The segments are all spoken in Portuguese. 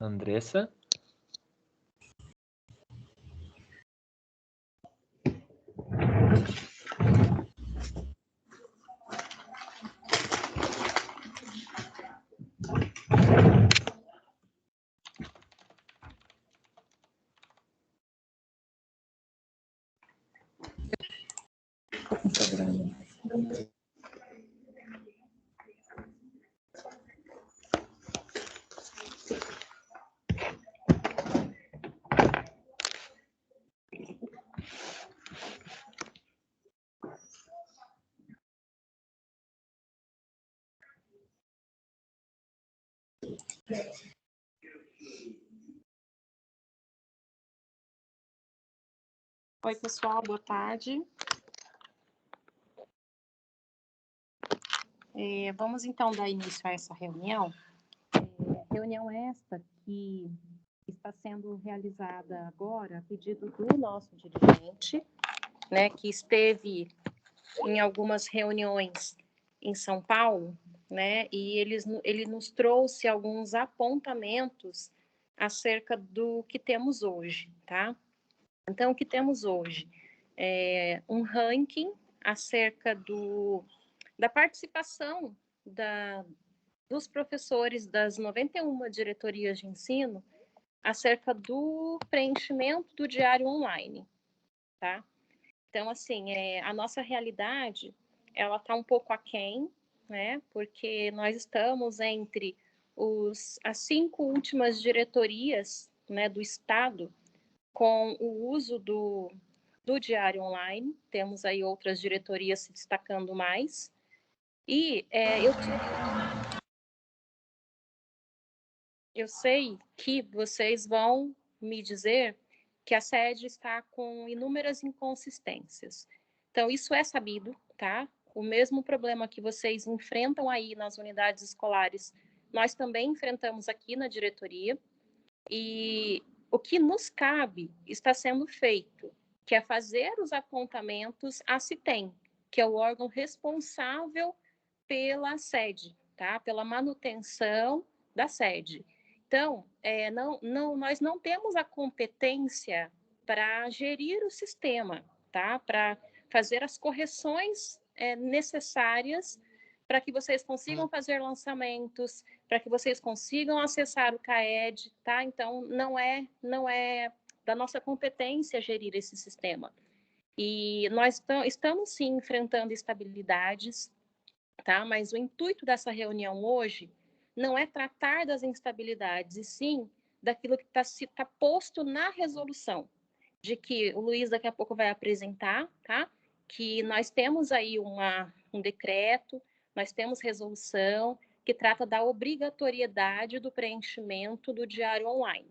Andressa? Oi, pessoal, boa tarde. Vamos então dar início a essa reunião. Reunião esta que está sendo realizada agora a pedido do nosso dirigente, né, que esteve em algumas reuniões em São Paulo, né, e ele nos trouxe alguns apontamentos acerca do que temos hoje, tá? Então, o que temos hoje é um ranking acerca da participação dos professores das 91 diretorias de ensino acerca do preenchimento do diário online, tá? Então, assim, a nossa realidade, ela está um pouco aquém, né? Porque nós estamos entre as 5 últimas diretorias, né, do Estado com o uso do diário online. Temos aí outras diretorias se destacando mais. E eu sei que vocês vão me dizer que a sede está com inúmeras inconsistências. Então, isso é sabido, tá? O mesmo problema que vocês enfrentam aí nas unidades escolares, nós também enfrentamos aqui na diretoria. E o que nos cabe está sendo feito, que é fazer os apontamentos à CITEM, que é o órgão responsável pela sede, tá? Pela manutenção da sede. Então, nós não temos a competência para gerir o sistema, tá? Para fazer as correções necessárias para que vocês consigam fazer lançamentos, para que vocês consigam acessar o CAED, tá? Então, não é da nossa competência gerir esse sistema. E nós estamos, sim, enfrentando instabilidades, tá? Mas o intuito dessa reunião hoje não é tratar das instabilidades, e sim daquilo que está posto na resolução, de que o Luiz daqui a pouco vai apresentar, tá? Que nós temos aí um decreto, nós temos resolução que trata da obrigatoriedade do preenchimento do diário online.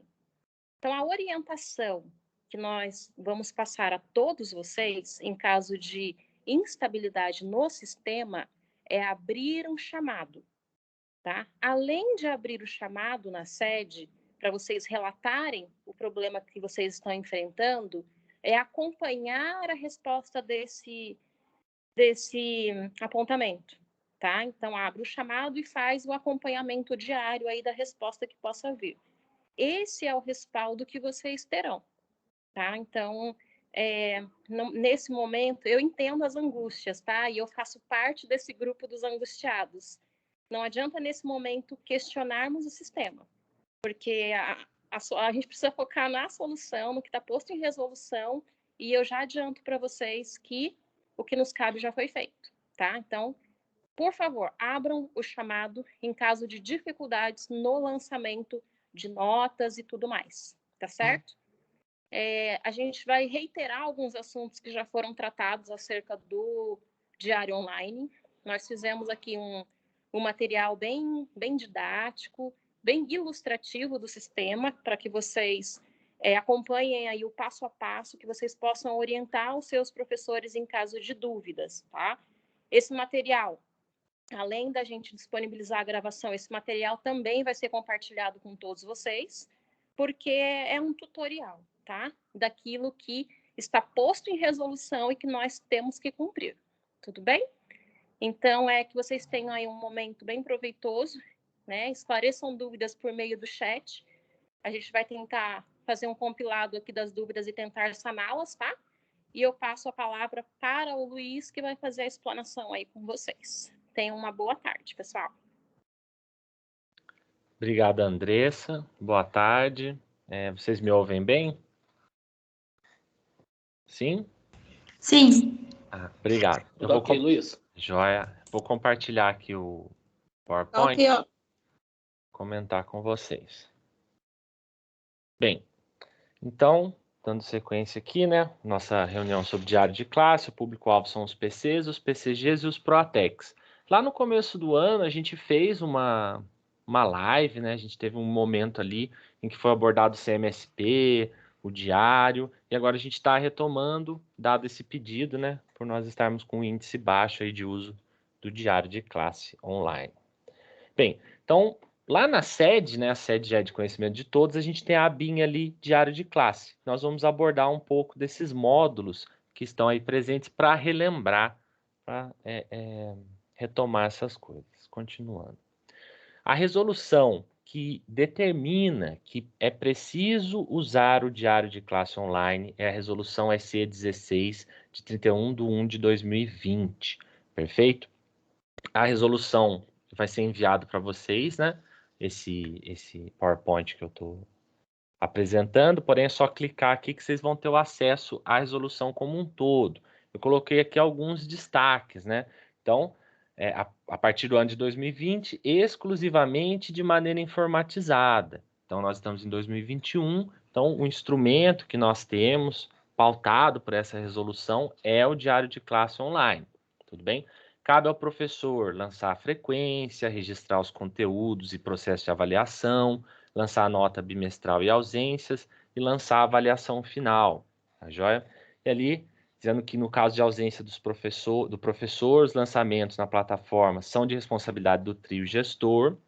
Então, a orientação que nós vamos passar a todos vocês, em caso de instabilidade no sistema, é abrir um chamado, tá? Além de abrir o chamado na sede, para vocês relatarem o problema que vocês estão enfrentando, é acompanhar a resposta desse apontamento, tá? Então, abre o chamado e faz o acompanhamento diário aí da resposta que possa vir. Esse é o respaldo que vocês terão, tá? Então, nesse momento, eu entendo as angústias, tá? E eu faço parte desse grupo dos angustiados. Não adianta, nesse momento, questionarmos o sistema, porque a gente precisa focar na solução, no que está posto em resolução, e eu já adianto para vocês que o que nos cabe já foi feito, tá? Então, por favor, abram o chamado em caso de dificuldades no lançamento de notas e tudo mais, tá certo? A gente vai reiterar alguns assuntos que já foram tratados acerca do diário online. Nós fizemos aqui um material bem didático, bem ilustrativo do sistema, para que vocês acompanhem aí o passo a passo, que vocês possam orientar os seus professores em caso de dúvidas, tá? Esse material, além da gente disponibilizar a gravação, esse material também vai ser compartilhado com todos vocês, porque é um tutorial, tá? Daquilo que está posto em resolução e que nós temos que cumprir. Tudo bem? Então, que vocês tenham aí um momento bem proveitoso, né? Esclareçam dúvidas por meio do chat. A gente vai tentar fazer um compilado aqui das dúvidas e tentar saná-las, tá? E eu passo a palavra para o Luiz, que vai fazer a explanação aí com vocês. Tenham uma boa tarde, pessoal. Obrigado, Andressa. Boa tarde. Vocês me ouvem bem? Sim? Sim. Obrigado. Tudo ok, Luiz? Joia. Vou compartilhar aqui o PowerPoint. Ok, ó. Comentar com vocês. Bem, então, dando sequência aqui, né? Nossa reunião sobre diário de classe, o público-alvo são os PCs, os PCGs e os PROATECs. Lá no começo do ano, a gente fez uma live, né? A gente teve um momento ali em que foi abordado o CMSP, o diário, e agora a gente está retomando, dado esse pedido, né? Por nós estarmos com um índice baixo aí de uso do diário de classe online. Bem, então, lá na sede, né, a sede já é de conhecimento de todos, a gente tem a abinha ali, diário de classe. Nós vamos abordar um pouco desses módulos que estão aí presentes para relembrar, para retomar essas coisas. Continuando. A resolução que determina que é preciso usar o diário de classe online é a resolução SE 16 de 31/1/2020. Perfeito? A resolução vai ser enviado para vocês, né? Esse PowerPoint que eu estou apresentando, porém é só clicar aqui que vocês vão ter o acesso à resolução como um todo. Eu coloquei aqui alguns destaques, né? Então, a partir do ano de 2020, exclusivamente de maneira informatizada. Então, nós estamos em 2021, então o instrumento que nós temos pautado por essa resolução é o diário de classe online, tudo bem? Cabe ao professor lançar a frequência, registrar os conteúdos e processo de avaliação, lançar a nota bimestral e ausências e lançar a avaliação final, tá joia? E ali, dizendo que no caso de ausência do professor, os lançamentos na plataforma são de responsabilidade do trio gestor,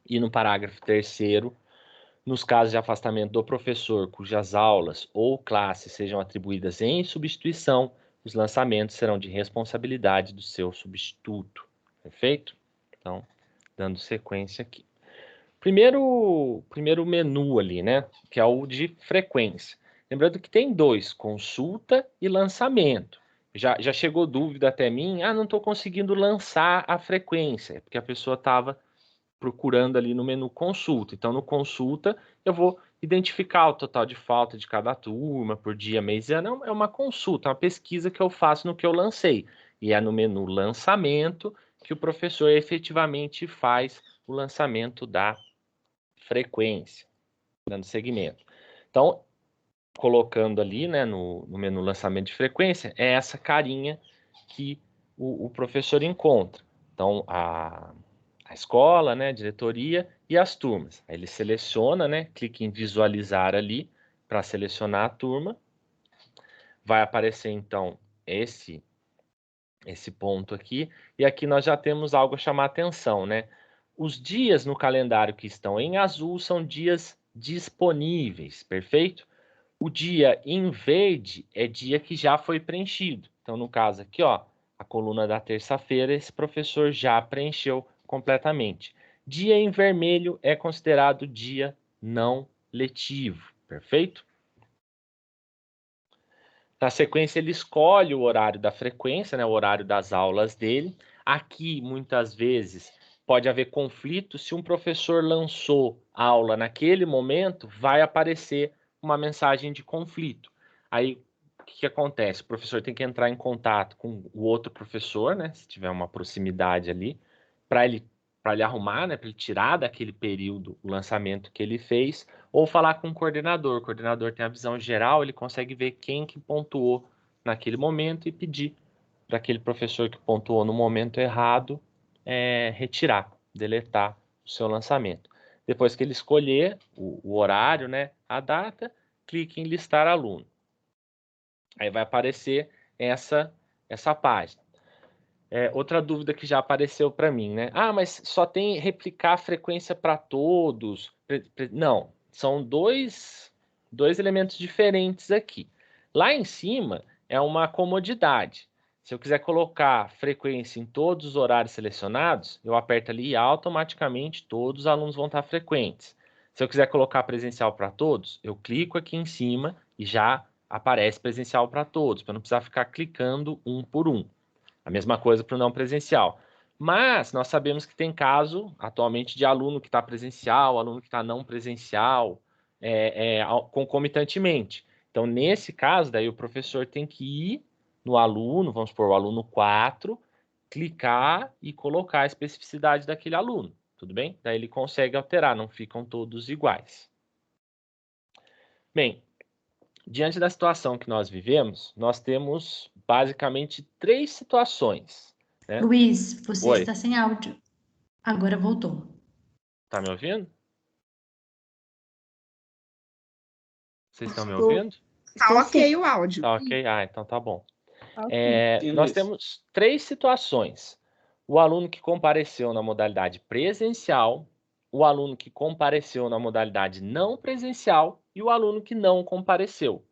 e no parágrafo 3º, nos casos de afastamento do professor cujas aulas ou classes sejam atribuídas em substituição, os lançamentos serão de responsabilidade do seu substituto. Perfeito? Então, dando sequência aqui. Primeiro menu ali, né? Que é o de frequência. Lembrando que tem dois, consulta e lançamento. Já chegou dúvida até mim, não estou conseguindo lançar a frequência, é porque a pessoa estava procurando ali no menu consulta. Então, no consulta, eu vou identificar o total de falta de cada turma, por dia, mês e ano. É uma consulta, uma pesquisa que eu faço no que eu lancei. E é no menu lançamento que o professor efetivamente faz o lançamento da frequência, dando seguimento. Então, colocando ali, né, no menu lançamento de frequência, é essa carinha que o professor encontra. Então, a escola, né, a diretoria e as turmas. Aí ele seleciona, né, clica em visualizar ali para selecionar a turma. Vai aparecer, então, esse ponto aqui. E aqui nós já temos algo a chamar a atenção, né? Os dias no calendário que estão em azul são dias disponíveis, perfeito? O dia em verde é dia que já foi preenchido. Então, no caso aqui, ó, a coluna da terça-feira, esse professor já preencheu completamente. Dia em vermelho é considerado dia não letivo, perfeito? Na sequência, ele escolhe o horário da frequência, né, o horário das aulas dele. Aqui, muitas vezes, pode haver conflito. Se um professor lançou aula naquele momento, vai aparecer uma mensagem de conflito. Aí, o que acontece? O professor tem que entrar em contato com o outro professor, né, se tiver uma proximidade ali, para ele arrumar, né, para ele tirar daquele período o lançamento que ele fez, ou falar com o coordenador. O coordenador tem a visão geral, ele consegue ver quem que pontuou naquele momento e pedir para aquele professor que pontuou no momento errado retirar, deletar o seu lançamento. Depois que ele escolher o horário, né, a data, clique em listar aluno. Aí vai aparecer essa página. Outra dúvida que já apareceu para mim, né? Mas só tem replicar a frequência para todos? Não, são dois elementos diferentes aqui. Lá em cima é uma comodidade. Se eu quiser colocar frequência em todos os horários selecionados, eu aperto ali e automaticamente todos os alunos vão estar frequentes. Se eu quiser colocar presencial para todos, eu clico aqui em cima e já aparece presencial para todos, para não precisar ficar clicando um por um. A mesma coisa para o não presencial. Mas nós sabemos que tem caso, atualmente, de aluno que está presencial, aluno que está não presencial, concomitantemente. Então, nesse caso, daí o professor tem que ir no aluno, vamos supor, o aluno 4, clicar e colocar a especificidade daquele aluno, tudo bem? Daí ele consegue alterar, não ficam todos iguais. Bem, diante da situação que nós vivemos, nós temos basicamente 3 situações, né? Luiz, você Oi, está sem áudio. Agora voltou. tá me ouvindo? Vocês estão me Estou. ouvindo? Tá ok o áudio. Tá ok? Ah, então tá bom. Ok. Nós temos 3 situações. O aluno que compareceu na modalidade presencial, o aluno que compareceu na modalidade não presencial e o aluno que não compareceu.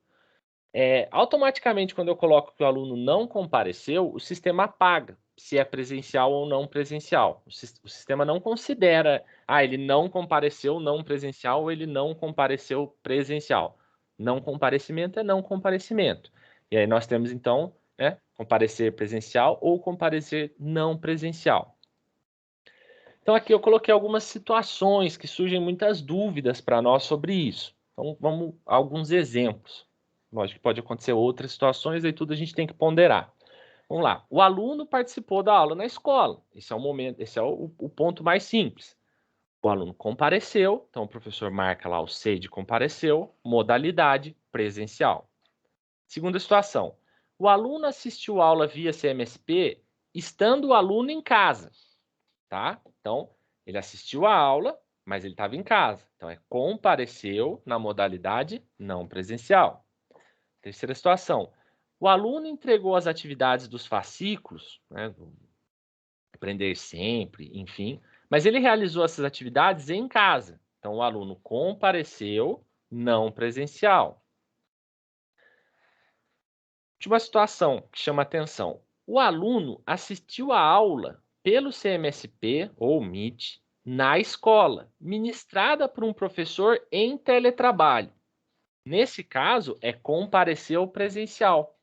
Automaticamente, quando eu coloco que o aluno não compareceu, o sistema apaga se é presencial ou não presencial. O sistema não considera, ele não compareceu não presencial ou ele não compareceu presencial. Não comparecimento é não comparecimento. E aí nós temos, então, comparecer presencial ou comparecer não presencial. Então, aqui eu coloquei algumas situações que surgem muitas dúvidas para nós sobre isso. Então, vamos a alguns exemplos. Lógico que pode acontecer outras situações, aí tudo a gente tem que ponderar. Vamos lá. O aluno participou da aula na escola. Esse é o momento, esse é o ponto mais simples. O aluno compareceu, então o professor marca lá o C de compareceu, modalidade presencial. Segunda situação. O aluno assistiu a aula via CMSP, estando o aluno em casa, tá? Então, ele assistiu a aula, mas ele estava em casa. Então, compareceu na modalidade não presencial. Terceira situação. O aluno entregou as atividades dos fascículos, né, do Aprender Sempre, enfim, mas ele realizou essas atividades em casa. Então, o aluno compareceu não presencial. Última situação que chama atenção. O aluno assistiu a aula pelo CMSP ou Meet na escola, ministrada por um professor em teletrabalho. Nesse caso, compareceu presencial.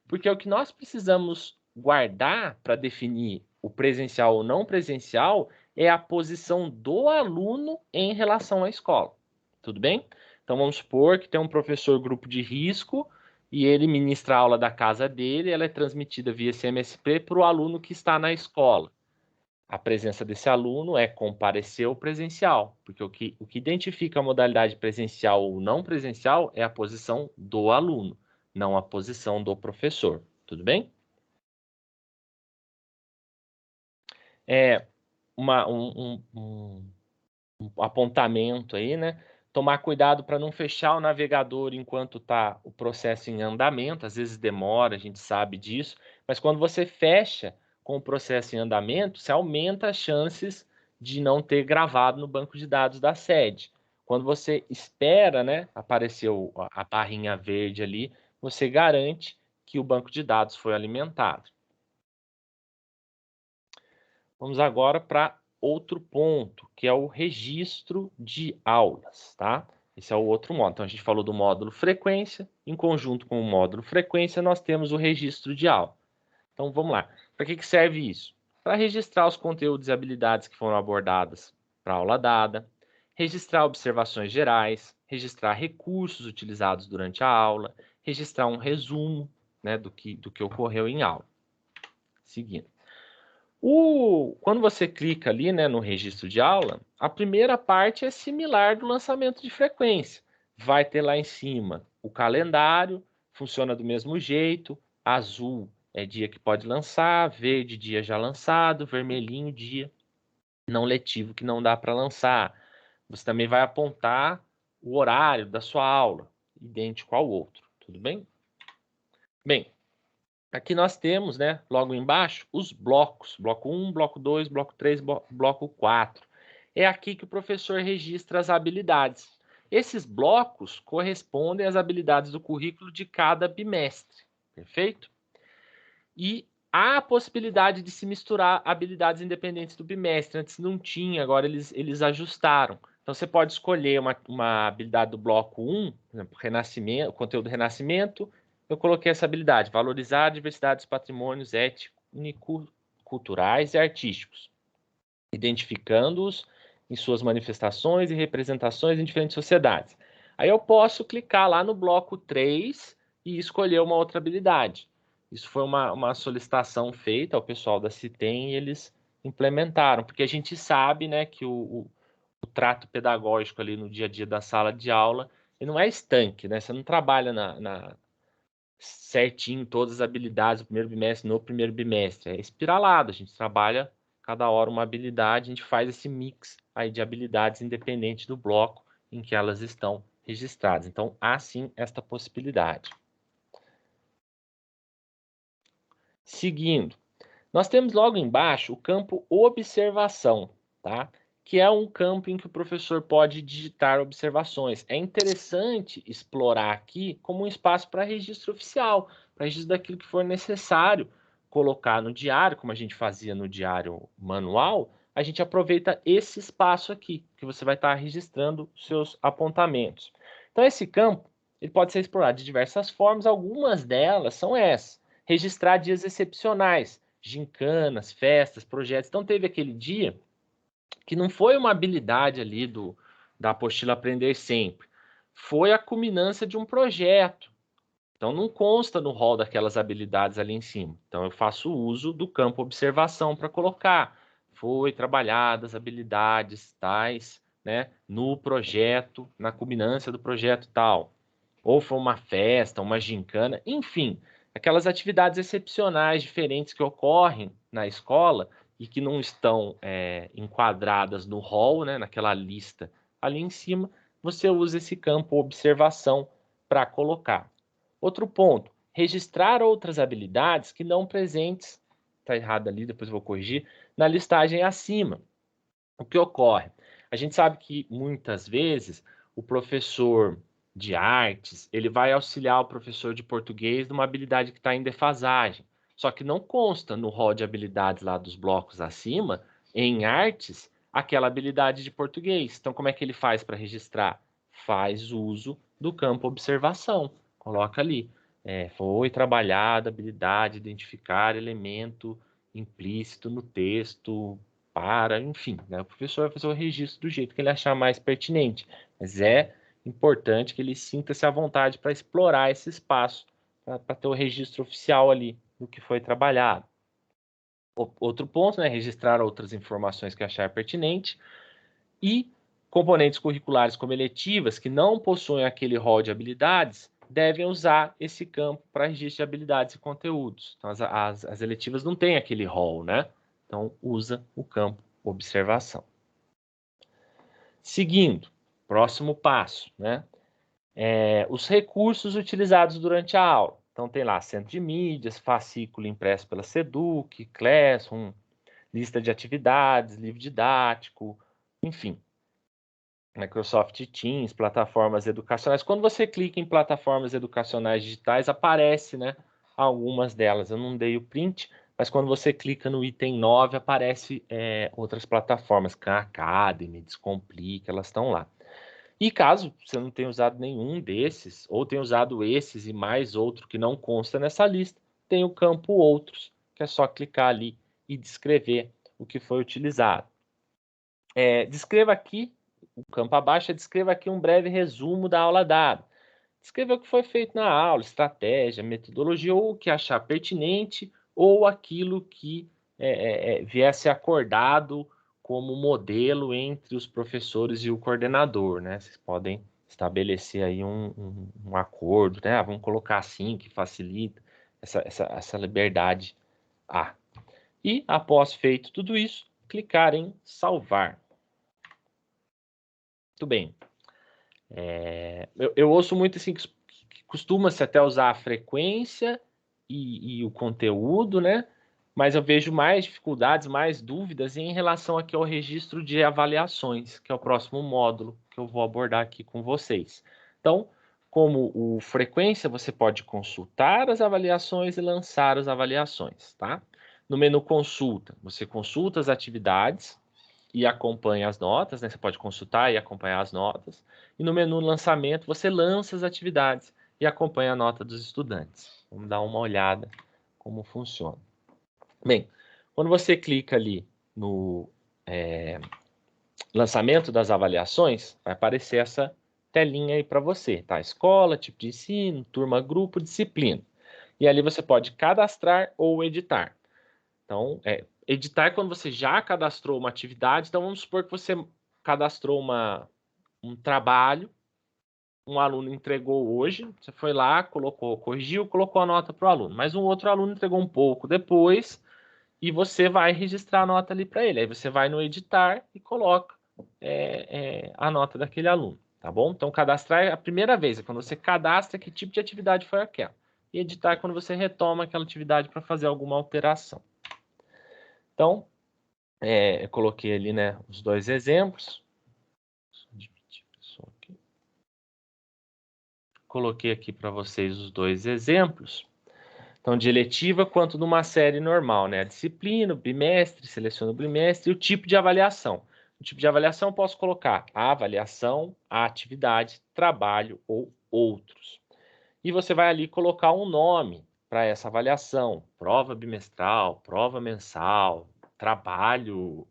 Porque o que nós precisamos guardar para definir o presencial ou não presencial é a posição do aluno em relação à escola. Tudo bem? Então vamos supor que tem um professor grupo de risco e ele ministra a aula da casa dele, ela é transmitida via CMSP para o aluno que está na escola. A presença desse aluno compareceu presencial, porque o que identifica a modalidade presencial ou não presencial é a posição do aluno, não a posição do professor. Tudo bem? Um apontamento aí, né? Tomar cuidado para não fechar o navegador enquanto está o processo em andamento. Às vezes demora, a gente sabe disso. Mas quando você fecha com o processo em andamento, você aumenta as chances de não ter gravado no banco de dados da sede. Quando você espera, né, aparecer a barrinha verde ali, você garante que o banco de dados foi alimentado. Vamos agora para outro ponto, que é o registro de aulas, tá? Esse é o outro módulo. Então, a gente falou do módulo frequência, em conjunto com o módulo frequência, nós temos o registro de aula. Então, vamos lá. Para que serve isso? Para registrar os conteúdos e habilidades que foram abordadas para a aula dada, registrar observações gerais, registrar recursos utilizados durante a aula, registrar um resumo, né, do que ocorreu em aula. Seguindo. Quando você clica ali, né, no registro de aula, a primeira parte é similar do lançamento de frequência. Vai ter lá em cima o calendário, funciona do mesmo jeito. Azul é dia que pode lançar, verde dia já lançado, vermelhinho dia não letivo que não dá para lançar. Você também vai apontar o horário da sua aula, idêntico ao outro, tudo bem? Bem, aqui nós temos, né, logo embaixo, os blocos. Bloco 1, bloco 2, bloco 3, bloco 4. É aqui que o professor registra as habilidades. Esses blocos correspondem às habilidades do currículo de cada bimestre. Perfeito? E há a possibilidade de se misturar habilidades independentes do bimestre. Antes não tinha, agora eles ajustaram. Então, você pode escolher uma habilidade do bloco 1, por exemplo, renascimento, conteúdo renascimento. Eu coloquei essa habilidade, valorizar a diversidade dos patrimônios étnicos, culturais e artísticos, identificando-os em suas manifestações e representações em diferentes sociedades. Aí eu posso clicar lá no bloco 3 e escolher uma outra habilidade. Isso foi uma solicitação feita ao pessoal da CITEM e eles implementaram, porque a gente sabe, né, que o trato pedagógico ali no dia a dia da sala de aula, ele não é estanque, né? Você não trabalha certinho todas as habilidades do primeiro bimestre no primeiro bimestre. É espiralado, a gente trabalha cada hora uma habilidade, a gente faz esse mix aí de habilidades independente do bloco em que elas estão registradas. Então, há sim esta possibilidade. Seguindo, nós temos logo embaixo o campo observação, tá? Que é um campo em que o professor pode digitar observações. É interessante explorar aqui como um espaço para registro oficial, para registro daquilo que for necessário colocar no diário, como a gente fazia no diário manual, a gente aproveita esse espaço aqui, que você vai estar registrando seus apontamentos. Então, esse campo ele pode ser explorado de diversas formas, algumas delas são essas. Registrar dias excepcionais, gincanas, festas, projetos. Então, teve aquele dia que não foi uma habilidade ali da apostila Aprender Sempre, foi a culminância de um projeto. Então, não consta no rol daquelas habilidades ali em cima. Então, eu faço uso do campo observação para colocar. Foi trabalhadas habilidades tais, né, no projeto, na culminância do projeto tal. Ou foi uma festa, uma gincana, enfim, aquelas atividades excepcionais, diferentes que ocorrem na escola e que não estão enquadradas no rol, né, naquela lista ali em cima, você usa esse campo observação para colocar. Outro ponto, registrar outras habilidades que não presentes, está errado ali, depois eu vou corrigir, na listagem acima. O que ocorre? A gente sabe que muitas vezes o professor de artes, ele vai auxiliar o professor de português numa habilidade que está em defasagem. Só que não consta no rol de habilidades lá dos blocos acima, em artes, aquela habilidade de português. Então, como é que ele faz para registrar? Faz uso do campo observação. Coloca ali. Foi trabalhada a habilidade de identificar elemento implícito no texto enfim, né? O professor vai fazer o registro do jeito que ele achar mais pertinente. Mas é importante que ele sinta-se à vontade para explorar esse espaço, para ter o registro oficial ali do que foi trabalhado. Outro ponto, né? Registrar outras informações que achar pertinente. E componentes curriculares como eletivas, que não possuem aquele rol de habilidades, devem usar esse campo para registro de habilidades e conteúdos. Então, as eletivas não têm aquele rol, né? Então, usa o campo observação. Seguindo, próximo passo, né? Os recursos utilizados durante a aula. Então, tem lá centro de mídias, fascículo impresso pela SEDUC, Classroom, lista de atividades, livro didático, enfim. Microsoft Teams, plataformas educacionais. Quando você clica em plataformas educacionais digitais, aparece, né, algumas delas. Eu não dei o print, mas quando você clica no item 9, aparece outras plataformas, Khan Academy, Descomplica, elas estão lá. E caso você não tenha usado nenhum desses, ou tenha usado esses e mais outro que não consta nessa lista, tem o campo Outros, que é só clicar ali e descrever o que foi utilizado. Descreva aqui, o campo abaixo, descreva aqui um breve resumo da aula dada. Descreva o que foi feito na aula, estratégia, metodologia, ou o que achar pertinente, ou aquilo que viesse acordado como modelo entre os professores e o coordenador, né? Vocês podem estabelecer aí um acordo, né? Vamos colocar assim, que facilita essa liberdade. E, após feito tudo isso, clicar em salvar. Muito bem. Eu ouço muito assim, que costuma-se até usar a frequência e o conteúdo, né? Mas eu vejo mais dificuldades, mais dúvidas em relação aqui ao registro de avaliações, que é o próximo módulo que eu vou abordar aqui com vocês. Então, como o frequência, você pode consultar as avaliações e lançar as avaliações, tá? No menu consulta, você consulta as atividades e acompanha as notas, né? Você pode consultar e acompanhar as notas. E no menu lançamento, você lança as atividades e acompanha a nota dos estudantes. Vamos dar uma olhada como funciona. Bem, quando você clica ali no lançamento das avaliações, vai aparecer essa telinha aí para você, tá? Escola, tipo de ensino, turma, grupo, disciplina. E ali você pode cadastrar ou editar. Então, editar é quando você já cadastrou uma atividade. Então, vamos supor que você cadastrou um trabalho, um aluno entregou hoje, você foi lá, corrigiu, colocou a nota para o aluno. Mas um outro aluno entregou um pouco depois e você vai registrar a nota ali para ele. Aí você vai no editar e coloca a nota daquele aluno, tá bom? Então, cadastrar é a primeira vez, é quando você cadastra que tipo de atividade foi aquela. E editar é quando você retoma aquela atividade para fazer alguma alteração. Então, eu coloquei ali, né, os dois exemplos. Coloquei aqui para vocês os dois exemplos. Então, de eletiva quanto numa série normal, né? A disciplina, o bimestre, seleciono o bimestre e o tipo de avaliação. O tipo de avaliação eu posso colocar a avaliação, a atividade, trabalho ou outros. E você vai ali colocar um nome para essa avaliação. Prova bimestral, prova mensal, trabalho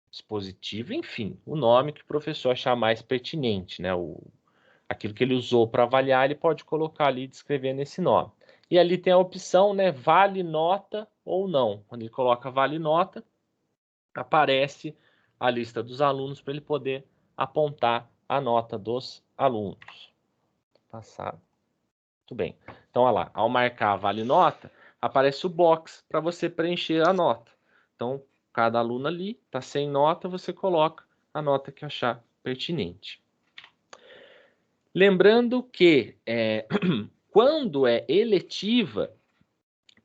expositivo, enfim, o nome que o professor achar mais pertinente, né? Aquilo que ele usou para avaliar, ele pode colocar ali e descrever nesse nome. E ali tem a opção, né, vale nota ou não. Quando ele coloca vale nota, aparece a lista dos alunos para ele poder apontar a nota dos alunos. Passar. Muito bem. Então, olha lá, ao marcar vale nota, aparece o box para você preencher a nota. Então, cada aluno ali está sem nota, você coloca a nota que achar pertinente. Lembrando que quando é eletiva,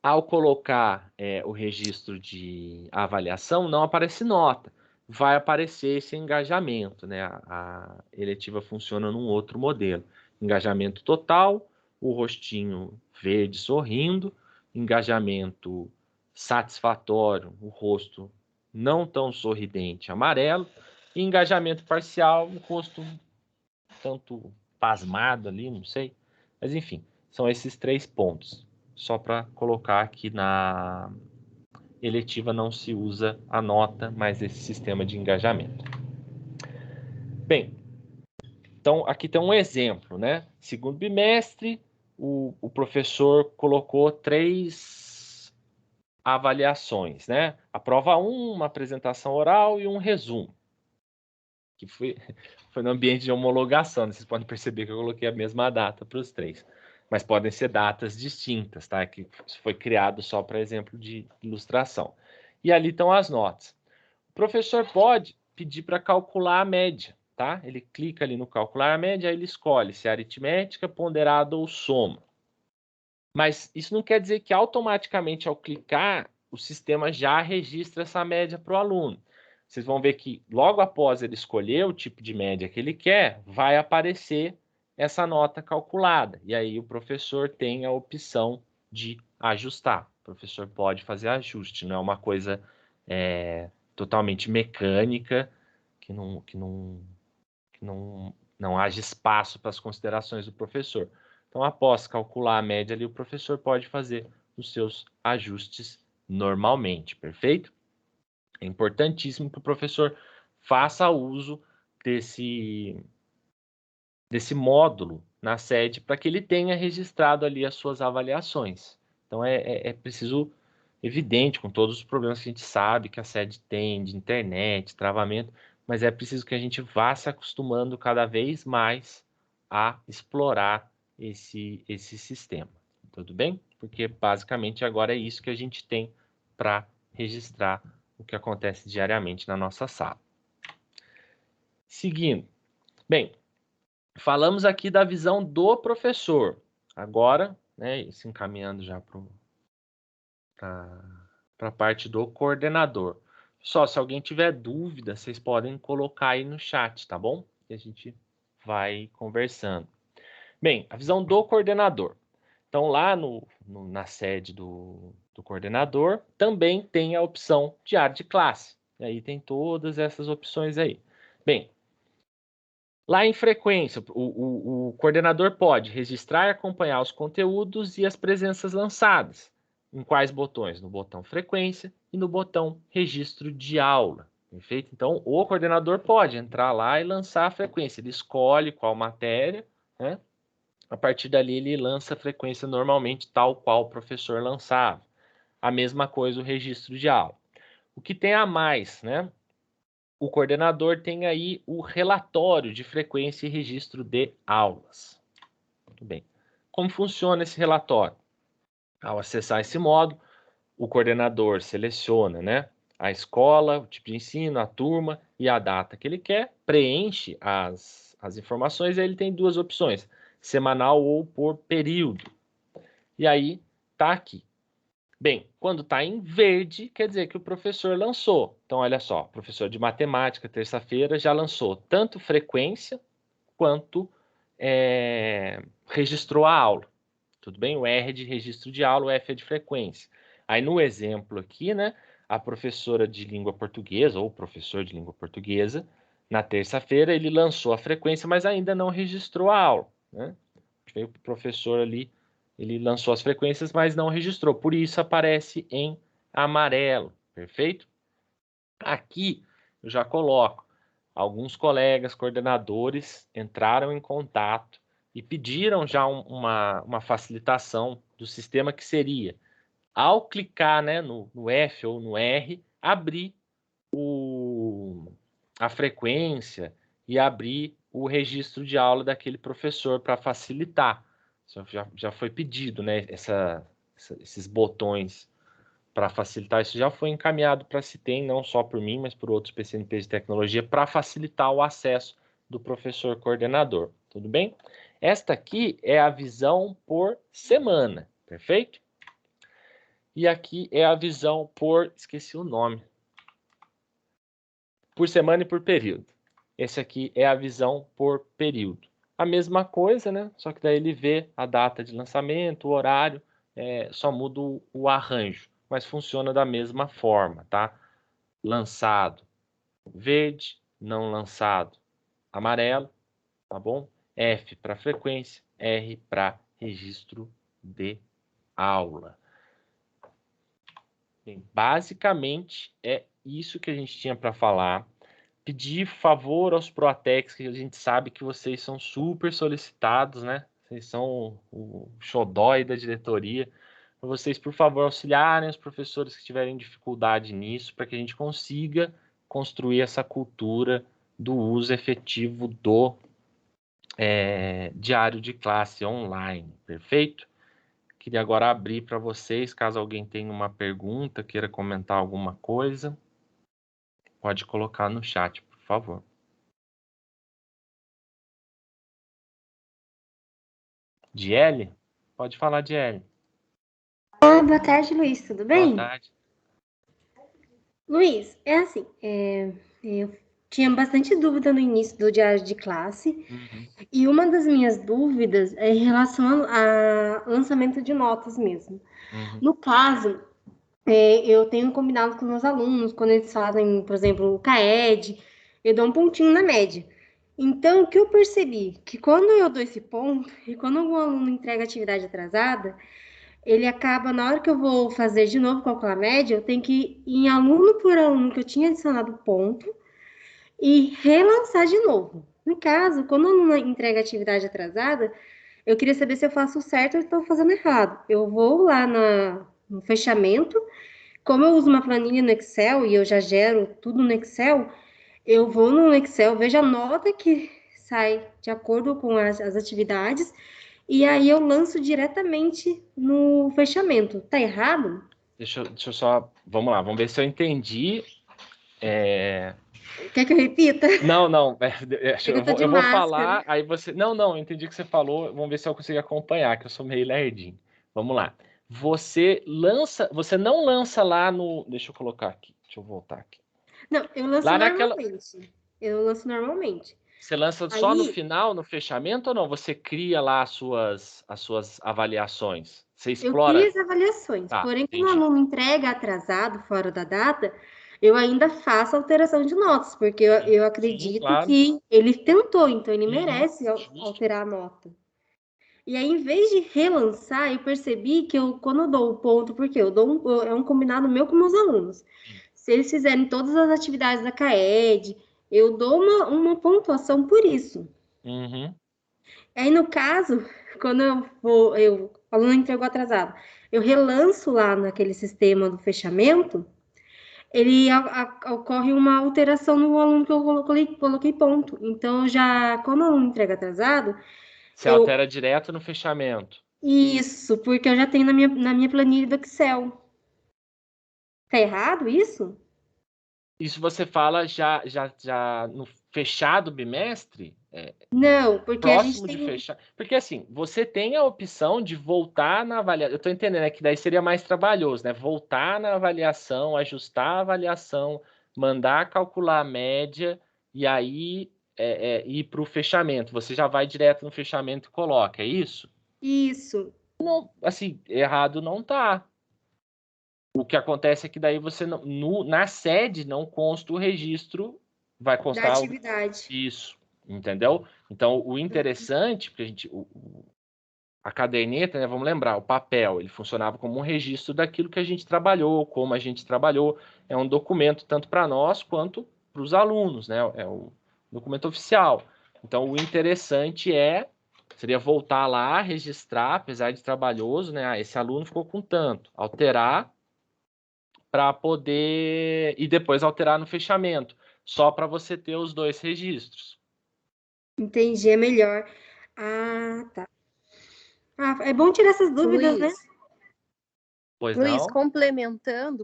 ao colocar o registro de avaliação, não aparece nota, vai aparecer esse engajamento, né? A eletiva funciona num outro modelo. Engajamento total, o rostinho verde sorrindo, engajamento satisfatório, o rosto não tão sorridente amarelo, e engajamento parcial, o rosto tanto pasmado ali, não sei. Mas enfim, são esses 3 pontos. Só para colocar aqui na eletiva não se usa a nota, mas esse sistema de engajamento. Bem, então aqui tem um exemplo, né? Segundo bimestre, o professor colocou 3 avaliações, né? A prova 1, uma apresentação oral e um resumo. Que foi no ambiente de homologação, né? Vocês podem perceber que eu coloquei a mesma data para os 3. Mas podem ser datas distintas, tá? Que foi criado só para exemplo de ilustração. E ali estão as notas. O professor pode pedir para calcular a média, tá? Ele clica ali no calcular a média, aí ele escolhe se é aritmética, ponderada ou soma. Mas isso não quer dizer que automaticamente ao clicar, o sistema já registra essa média para o aluno. Vocês vão ver que logo após ele escolher o tipo de média que ele quer, vai aparecer essa nota calculada. E aí o professor tem a opção de ajustar. O professor pode fazer ajuste, não é uma coisa totalmente mecânica, que não haja espaço para as considerações do professor. Então, após calcular a média ali, o professor pode fazer os seus ajustes normalmente, perfeito? É importantíssimo que o professor faça uso desse módulo na sede para que ele tenha registrado ali as suas avaliações. Então, é preciso, evidente, com todos os problemas que a gente sabe que a sede tem, de internet, travamento, mas é preciso que a gente vá se acostumando cada vez mais a explorar esse sistema. Tudo bem? Porque, basicamente, agora é isso que a gente tem para registrar o que acontece diariamente na nossa sala. Seguindo. Bem, falamos aqui da visão do professor. Agora, né, se encaminhando já para a parte do coordenador. Só, se alguém tiver dúvida, vocês podem colocar aí no chat, tá bom? E a gente vai conversando. Bem, a visão do coordenador. Então, lá na sede do coordenador, também tem a opção de área de classe. E aí tem todas essas opções aí. Bem, lá em frequência, o coordenador pode registrar e acompanhar os conteúdos e as presenças lançadas. Em quais botões? No botão frequência e no botão registro de aula. Perfeito? Então, o coordenador pode entrar lá e lançar a frequência. Ele escolhe qual matéria, né? A partir dali, ele lança a frequência normalmente, tal qual o professor lançava. A mesma coisa o registro de aula. O que tem a mais, né? O coordenador tem aí o relatório de frequência e registro de aulas. Muito bem. Como funciona esse relatório? Ao acessar esse módulo, o coordenador seleciona, né, a escola, o tipo de ensino, a turma e a data que ele quer, preenche as informações, e aí ele tem duas opções, semanal ou por período. E aí, tá aqui. Bem, quando está em verde, quer dizer que o professor lançou. Então, olha só, o professor de matemática, terça-feira, já lançou tanto frequência quanto registrou a aula. Tudo bem? O R é de registro de aula, o F é de frequência. Aí, no exemplo aqui, né, a professora de língua portuguesa, ou o professor de língua portuguesa, na terça-feira, ele lançou a frequência, mas ainda não registrou a aula, né? Veio o professor ali, ele lançou as frequências, mas não registrou. Por isso aparece em amarelo. Perfeito? Aqui eu já coloco. Alguns colegas coordenadores entraram em contato e pediram já uma facilitação do sistema, que seria, ao clicar, né, no F ou no R, abrir a frequência e abrir o registro de aula daquele professor para facilitar. Isso já foi pedido, né? Esses botões para facilitar, isso já foi encaminhado para a CITEM, não só por mim, mas por outros PCNPs de tecnologia, para facilitar o acesso do professor coordenador. Tudo bem? Esta aqui é a visão por semana, perfeito? E aqui é a visão por, esqueci o nome, por semana e por período. Esse aqui é a visão por período. A mesma coisa, né? Só que daí ele vê a data de lançamento, o horário, só muda o arranjo, mas funciona da mesma forma, tá? Lançado, verde, não lançado, amarelo, tá bom? F para frequência, R para registro de aula. Bem, basicamente é isso que a gente tinha para falar. Pedir favor aos Proatecs, que a gente sabe que vocês são super solicitados, né? Vocês são o xodói da diretoria. Para vocês, por favor, auxiliarem os professores que tiverem dificuldade nisso, para que a gente consiga construir essa cultura do uso efetivo do diário de classe online, perfeito? Queria agora abrir para vocês, caso alguém tenha uma pergunta, queira comentar alguma coisa, pode colocar no chat, por favor. Diele? Pode falar, Diele. Boa tarde, Luiz, tudo bem? Boa tarde. Luiz, é assim, eu tinha bastante dúvida no início do diário de classe, e uma das minhas dúvidas é em relação a lançamento de notas mesmo. No caso, eu tenho combinado com meus alunos, quando eles fazem, por exemplo, o CAED, eu dou um pontinho na média. Então, o que eu percebi? Que quando eu dou esse ponto, e quando algum aluno entrega atividade atrasada, ele acaba, na hora que eu vou fazer de novo calcular a média, eu tenho que ir em aluno por aluno que eu tinha adicionado ponto e relançar de novo. No caso, quando o aluno entrega atividade atrasada, eu queria saber se eu faço certo ou estou fazendo errado. Eu vou lá no fechamento, como eu uso uma planilha no Excel e eu já gero tudo no Excel, eu vou no Excel, vejo a nota que sai de acordo com as atividades, e aí eu lanço diretamente no fechamento. Tá errado? Deixa eu só... Vamos lá, vamos ver se eu entendi. Quer que eu repita? Não. Eu vou máscara. falar, aí você... Não, eu entendi o que você falou. Vamos ver se eu consigo acompanhar, que eu sou meio lerdinho. Vamos lá. Você não lança lá no... Deixa eu colocar aqui. Deixa eu voltar aqui. Não, eu lanço lá normalmente. Eu lanço normalmente. Você lança só no final, no fechamento, ou não? Você cria lá as suas avaliações? Você explora? Eu crio as avaliações. Tá, Porém, entendi. quando o aluno entrega atrasado, fora da data, eu ainda faço alteração de notas, porque eu acredito claro. que ele tentou, então ele Uhum, merece justo. alterar a nota. E aí, em vez de relançar, eu percebi que quando eu dou o ponto, porque é um combinado meu com meus alunos. Se eles fizerem todas as atividades da CAED, eu dou uma pontuação por isso. Uhum. Aí, no caso, quando o aluno entregou atrasado, eu relanço lá naquele sistema do fechamento, ocorre uma alteração no aluno que eu coloquei ponto. Então, quando o aluno entrega atrasado, Você altera direto no fechamento. isso, porque eu já tenho na minha planilha do Excel. Tá errado isso? Isso você fala já no fechado bimestre? Não, porque a gente Próximo de tem. fechar. Porque assim, você tem a opção de voltar na avaliação. Eu estou entendendo, que daí seria mais trabalhoso, né? Voltar na avaliação, ajustar a avaliação, mandar calcular a média e aí ir para o fechamento. Você já vai direto no fechamento e coloca, é isso? Isso. Não, assim, errado não tá. O que acontece é que daí você na sede não consta o registro, vai Da constar atividade. isso, entendeu? Então, o interessante, porque a caderneta, né, vamos lembrar, o papel, ele funcionava como um registro daquilo que a gente trabalhou, como a gente trabalhou. É um documento tanto para nós quanto para os alunos, né? É o documento oficial. Então, o interessante seria voltar lá, registrar, apesar de trabalhoso, né? Esse aluno ficou com tanto, alterar para poder e depois alterar no fechamento, só para você ter os dois registros. Entendi, é melhor. Ah, tá. Ah, é bom tirar essas dúvidas, né? Pois Luiz, não?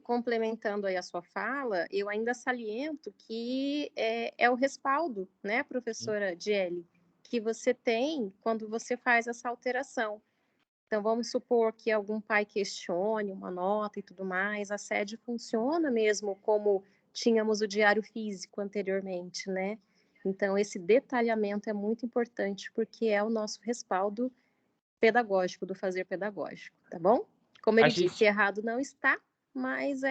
complementando aí a sua fala, eu ainda saliento que é o respaldo, né, professora Diele, que você tem quando você faz essa alteração. Então, vamos supor que algum pai questione uma nota e tudo mais, a sede funciona mesmo como tínhamos o diário físico anteriormente, né? Então, esse detalhamento é muito importante porque é o nosso respaldo pedagógico, do fazer pedagógico, tá bom? Como ele disse, errado não está, mas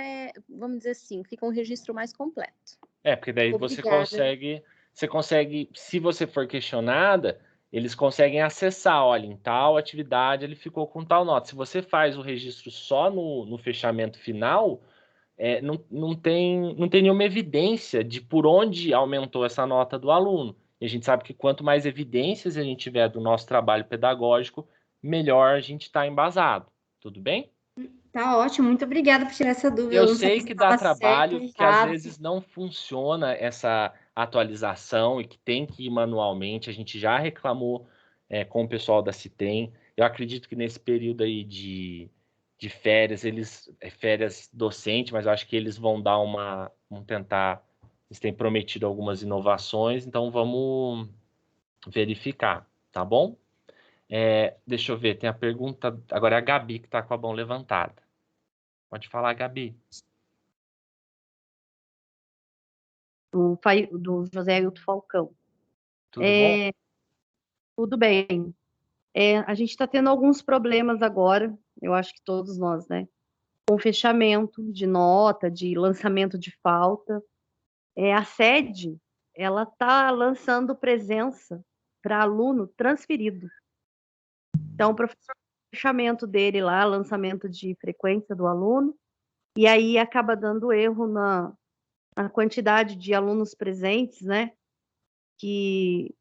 vamos dizer assim, fica um registro mais completo. Porque daí Obrigada. você consegue, se você for questionada, eles conseguem acessar, olha, em tal atividade ele ficou com tal nota. Se você faz o registro só no fechamento final, não tem nenhuma evidência de por onde aumentou essa nota do aluno. E a gente sabe que quanto mais evidências a gente tiver do nosso trabalho pedagógico, melhor a gente está embasado. Tudo bem? Tá ótimo, muito obrigada por tirar essa dúvida. Eu Eu não sei sabia que se dá estava certo trabalho, ou que às errado. vezes não funciona essa atualização e que tem que ir manualmente. A gente já reclamou com o pessoal da Citem. Eu acredito que nesse período aí de férias, férias docente, mas eu acho que eles vão vão tentar, eles têm prometido algumas inovações, então vamos verificar, tá bom? Deixa eu ver, tem a pergunta, agora é a Gabi que está com a mão levantada. Pode falar, Gabi. Do José Ailton Falcão. Tudo bom? Tudo bem. A gente está tendo alguns problemas agora, eu acho que todos nós, né? Com fechamento de nota, de lançamento de falta. A sede, ela está lançando presença para aluno transferido. Então, o professor fechamento dele lá, lançamento de frequência do aluno, e aí acaba dando erro na quantidade de alunos presentes, né? Que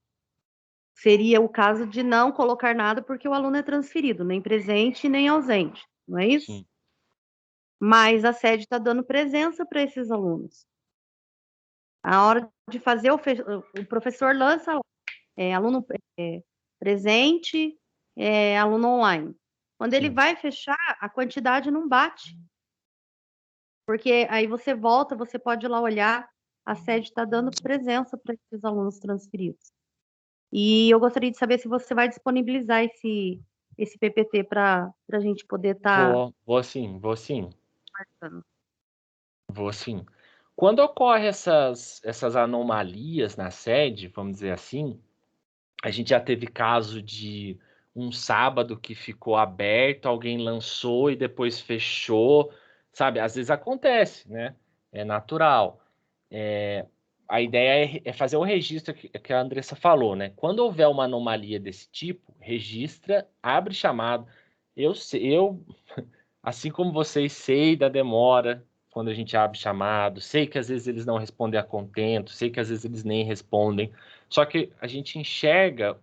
seria o caso de não colocar nada porque o aluno é transferido, nem presente nem ausente, não é isso? Sim. Mas a sede está dando presença para esses alunos. A hora de fazer o professor lança aluno presente, aluno online. Quando ele vai fechar, a quantidade não bate. Porque aí você volta, você pode ir lá olhar, a sede está dando presença para esses alunos transferidos. E eu gostaria de saber se você vai disponibilizar esse PPT para a gente poder estar. Vou sim. Vou sim. Quando ocorre essas anomalias na sede, vamos dizer assim, a gente já teve caso de um sábado que ficou aberto, alguém lançou e depois fechou, sabe? Às vezes acontece, né? é natural. A ideia é fazer o registro que a Andressa falou, né? Quando houver uma anomalia desse tipo, registra, abre chamado. Eu, assim como vocês, sei da demora quando a gente abre chamado, sei que às vezes eles não respondem a contento, sei que às vezes eles nem respondem, só que a gente enxerga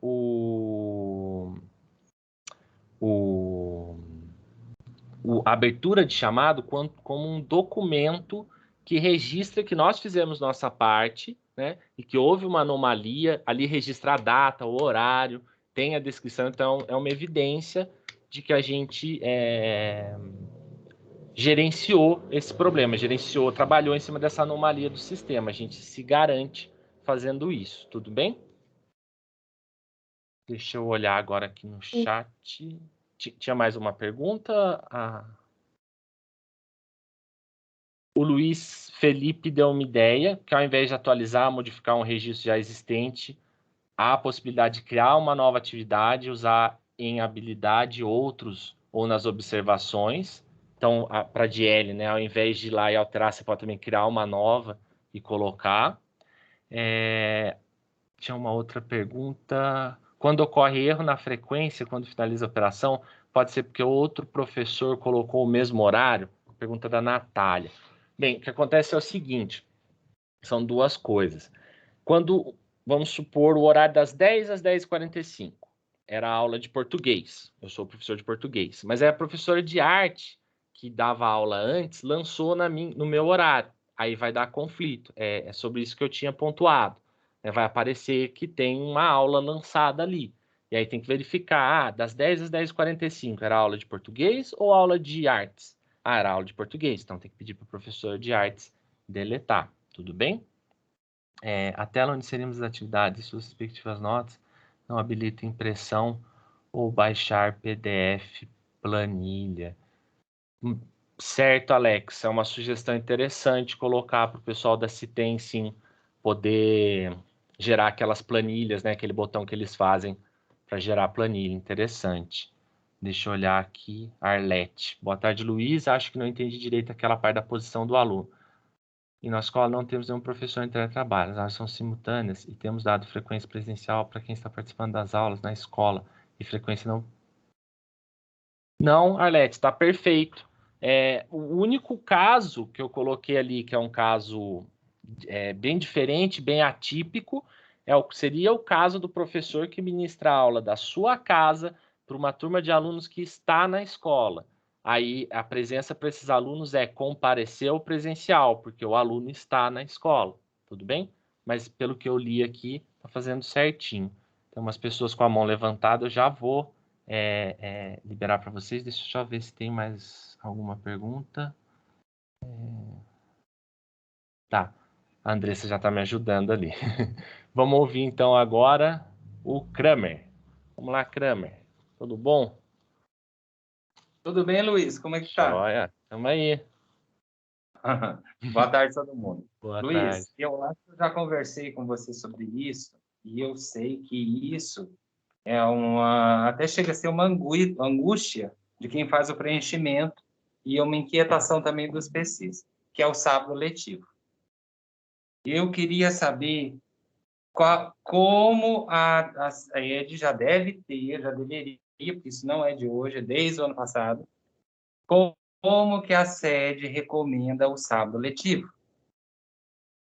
a abertura de chamado como um documento que registra que nós fizemos nossa parte, né, e que houve uma anomalia, ali registra a data, o horário, tem a descrição, então é uma evidência de que a gente gerenciou esse problema, trabalhou em cima dessa anomalia do sistema. A gente se garante fazendo isso, tudo bem? Deixa eu olhar agora aqui no chat. Tinha mais uma pergunta? O Luiz Felipe deu uma ideia, que ao invés de atualizar, modificar um registro já existente, há a possibilidade de criar uma nova atividade, usar em habilidade outros ou nas observações. Então, para a DL, né, ao invés de ir lá e alterar, você pode também criar uma nova e colocar. Tinha uma outra pergunta. Quando ocorre erro na frequência, quando finaliza a operação, pode ser porque outro professor colocou o mesmo horário? Pergunta da Natália. Bem, o que acontece é o seguinte, são duas coisas. Quando, vamos supor, o horário das 10 às 10h45, era aula de português, eu sou professor de português, mas a professora de arte, que dava aula antes, lançou no meu horário, aí vai dar conflito, é sobre isso que eu tinha pontuado, vai aparecer que tem uma aula lançada ali, e aí tem que verificar, das 10 às 10h45, era aula de português ou aula de artes? Era aula de português, então tem que pedir para o professor de artes deletar, tudo bem? A tela onde inserimos as atividades e suas respectivas notas não habilita impressão ou baixar PDF planilha. Certo, Alex, é uma sugestão interessante colocar para o pessoal da Citem, sim, poder gerar aquelas planilhas, né? Aquele botão que eles fazem para gerar planilha, interessante. Deixa eu olhar aqui, Arlete. Boa tarde, Luiz. Acho que não entendi direito aquela parte da posição do aluno. Em nossa escola não temos nenhum professor em teletrabalho, as aulas são simultâneas e temos dado frequência presencial para quem está participando das aulas na escola e frequência não... Não, Arlete, está perfeito. O único caso que eu coloquei ali, que é um caso bem diferente, bem atípico, seria o caso do professor que ministra a aula da sua casa para uma turma de alunos que está na escola. Aí a presença para esses alunos é comparecer ao presencial, porque o aluno está na escola, tudo bem? Mas pelo que eu li aqui, está fazendo certinho. Tem umas pessoas com a mão levantada, eu já vou liberar para vocês. Deixa eu só ver se tem mais alguma pergunta. Tá, a Andressa já está me ajudando ali. Vamos ouvir então agora o Kramer. Vamos lá, Kramer. Tudo bom? Tudo bem, Luiz? Como é que tá? Joia, tamo aí. Boa tarde, todo mundo. Boa Luiz, tarde. eu acho que eu já conversei com você sobre isso e eu sei que isso é até chega a ser uma angústia de quem faz o preenchimento e uma inquietação também dos PCs, que é o sábado letivo. Eu queria saber como a ED já deveria, porque isso não é de hoje, é desde o ano passado, como que a sede recomenda o sábado letivo.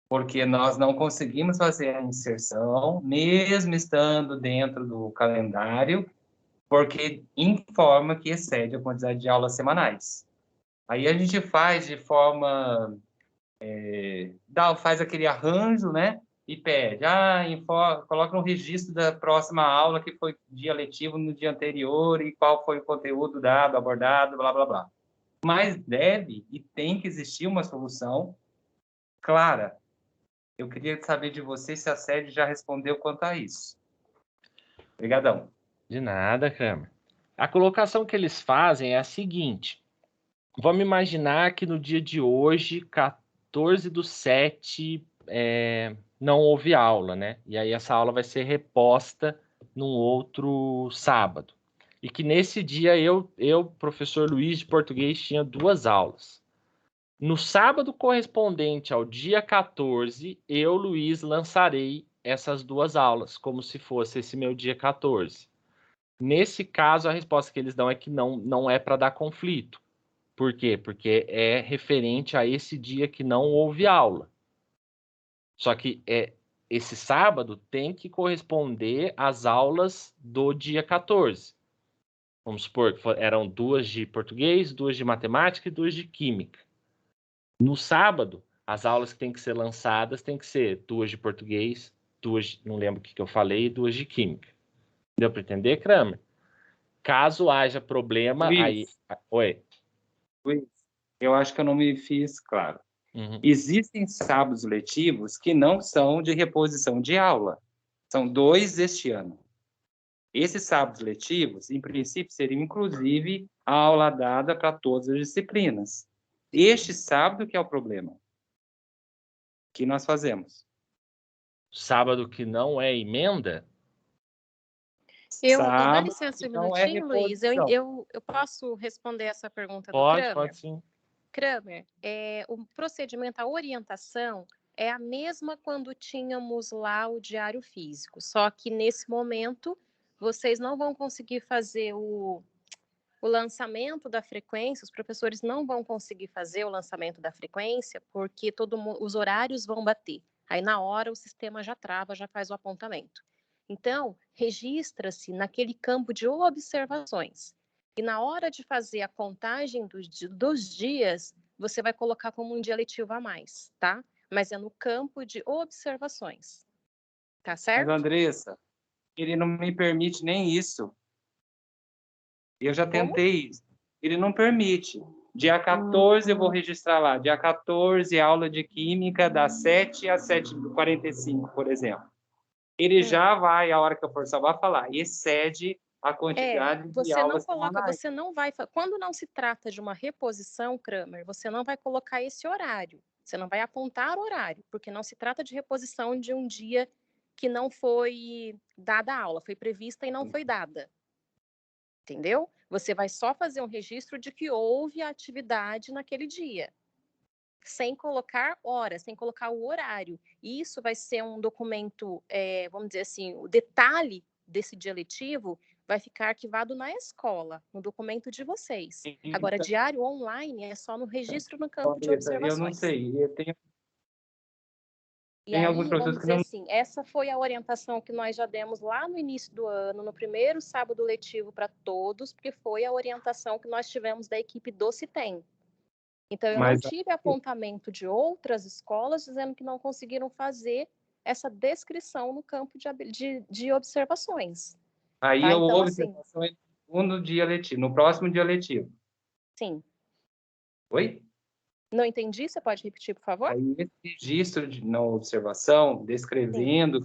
Porque nós não conseguimos fazer a inserção, mesmo estando dentro do calendário, porque informa que excede a quantidade de aulas semanais. Aí a gente faz de forma... faz aquele arranjo, né? E pede, coloca um registro da próxima aula, que foi dia letivo no dia anterior, e qual foi o conteúdo dado, abordado, blá, blá, blá. Mas deve e tem que existir uma solução clara. Eu queria saber de você se a sede já respondeu quanto a isso. Obrigadão. De nada, Kramer. A colocação que eles fazem é a seguinte. Vamos imaginar que no dia de hoje, 14/7, não houve aula, né? E aí essa aula vai ser reposta num outro sábado. E que nesse dia eu, professor Luiz de português, tinha 2 aulas. No sábado correspondente ao dia 14, eu, Luiz, lançarei essas 2 aulas, como se fosse esse meu dia 14. Nesse caso, a resposta que eles dão é que não é para dar conflito. Por quê? Porque é referente a esse dia que não houve aula. Só que esse sábado tem que corresponder às aulas do dia 14. Vamos supor que eram 2 de português, 2 de matemática e 2 de química. No sábado, as aulas que têm que ser lançadas têm que ser 2 de português, 2, não lembro o que eu falei, e 2 de química. Deu para entender, Kramer? Caso haja problema, Luiz. aí... Oi. Luiz, eu acho que eu não me fiz claro. Uhum. Existem sábados letivos que não são de reposição de aula. São 2 este ano. Esses sábados letivos, em princípio, seriam, inclusive, a aula dada para todas as disciplinas. Este sábado que é o problema. Que nós fazemos. Sábado que não é emenda? Dá Sábado licença um que não é minutinho, Luiz. reposição. Eu posso responder essa pergunta do Pode Kramer? sim. Kramer, o procedimento, a orientação é a mesma quando tínhamos lá o diário físico, só que nesse momento vocês não vão conseguir fazer o lançamento da frequência, os professores não vão conseguir fazer o lançamento da frequência porque os horários vão bater. Aí na hora o sistema já trava, já faz o apontamento. Então, registra-se naquele campo de observações. E na hora de fazer a contagem dos dias, você vai colocar como um dia letivo a mais, tá? Mas é no campo de observações. Tá certo? Mas, Andressa, ele não me permite nem isso. Eu já tentei isso. Ele não permite. Dia 14 eu vou registrar lá. Dia 14, aula de química, das 7 às 7h45, por exemplo. Ele já vai, a hora que eu for salvar, falar. Excede a quantidade de aulas semanais. Você não vai... Quando não se trata de uma reposição, Kramer, você não vai colocar esse horário. Você não vai apontar o horário, porque não se trata de reposição de um dia que não foi dada a aula, foi prevista e não foi dada. Entendeu? Você vai só fazer um registro de que houve atividade naquele dia, sem colocar horas, sem colocar o horário. E isso vai ser um documento, vamos dizer assim, o detalhe desse dia letivo vai ficar arquivado na escola, no documento de vocês. Agora, diário online é só no registro no campo de observações. Eu não sei, eu tenho... E aí, vamos dizer assim, essa foi a orientação que nós já demos lá no início do ano, no primeiro sábado letivo para todos, porque foi a orientação que nós tivemos da equipe do CITEM. Então, eu não tive apontamento de outras escolas dizendo que não conseguiram fazer essa descrição no campo de observações. Aí tá? houve então, observação no dia letivo, no próximo dia letivo. Sim. Oi? Não entendi, você pode repetir, por favor? Aí esse registro na observação, descrevendo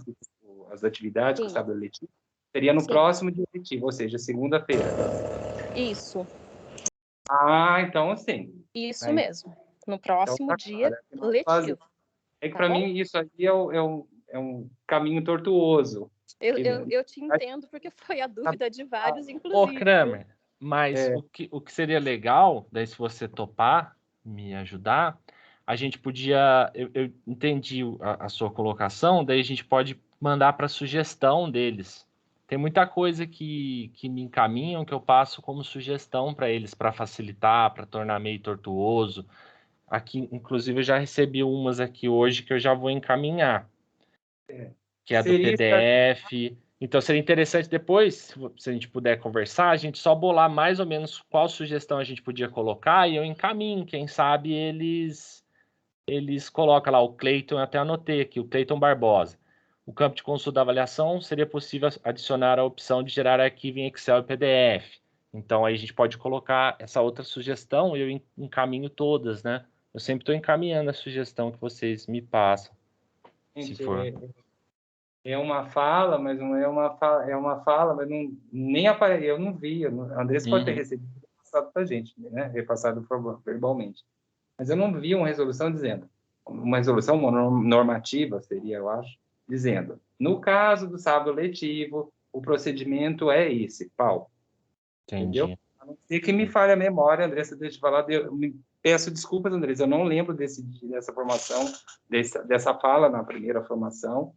as atividades que o sábado letivo, seria no próximo dia letivo, ou seja, segunda-feira. Isso. Ah, então sim. Isso aí, mesmo. No próximo dia letivo. É que para mim isso aqui é um caminho tortuoso. Eu te entendo, porque foi a dúvida de vários, inclusive. Ô, Kramer, mas o que seria legal, daí se você topar, me ajudar, a gente podia... Eu entendi a sua colocação, daí a gente pode mandar para sugestão deles. Tem muita coisa que me encaminham que eu passo como sugestão para eles, para facilitar, para tornar meio tortuoso. Aqui, inclusive, eu já recebi umas aqui hoje que eu já vou encaminhar. Que é a do PDF. Então, seria interessante depois, se a gente puder conversar, a gente só bolar mais ou menos qual sugestão a gente podia colocar e eu encaminho. Quem sabe eles colocam lá o Cleiton, até anotei aqui, o Cleiton Barbosa. O campo de consulta da avaliação seria possível adicionar a opção de gerar arquivo em Excel e PDF. Então, aí a gente pode colocar essa outra sugestão e eu encaminho todas, né? Eu sempre estou encaminhando a sugestão que vocês me passam. Gente, se for. É uma fala, mas não é uma fala, é uma fala, mas não, nem apareceu, eu não vi. A Andressa pode ter recebido repassado para a gente, né? Repassado verbalmente. Mas eu não vi uma resolução dizendo, uma resolução normativa seria, eu acho, dizendo, no caso do sábado letivo, o procedimento é esse, pau. Entendi. Entendeu? A não ser que me falhe a memória, Andressa, deixa eu falar, peço desculpas, Andrés, eu não lembro dessa formação, dessa fala na primeira formação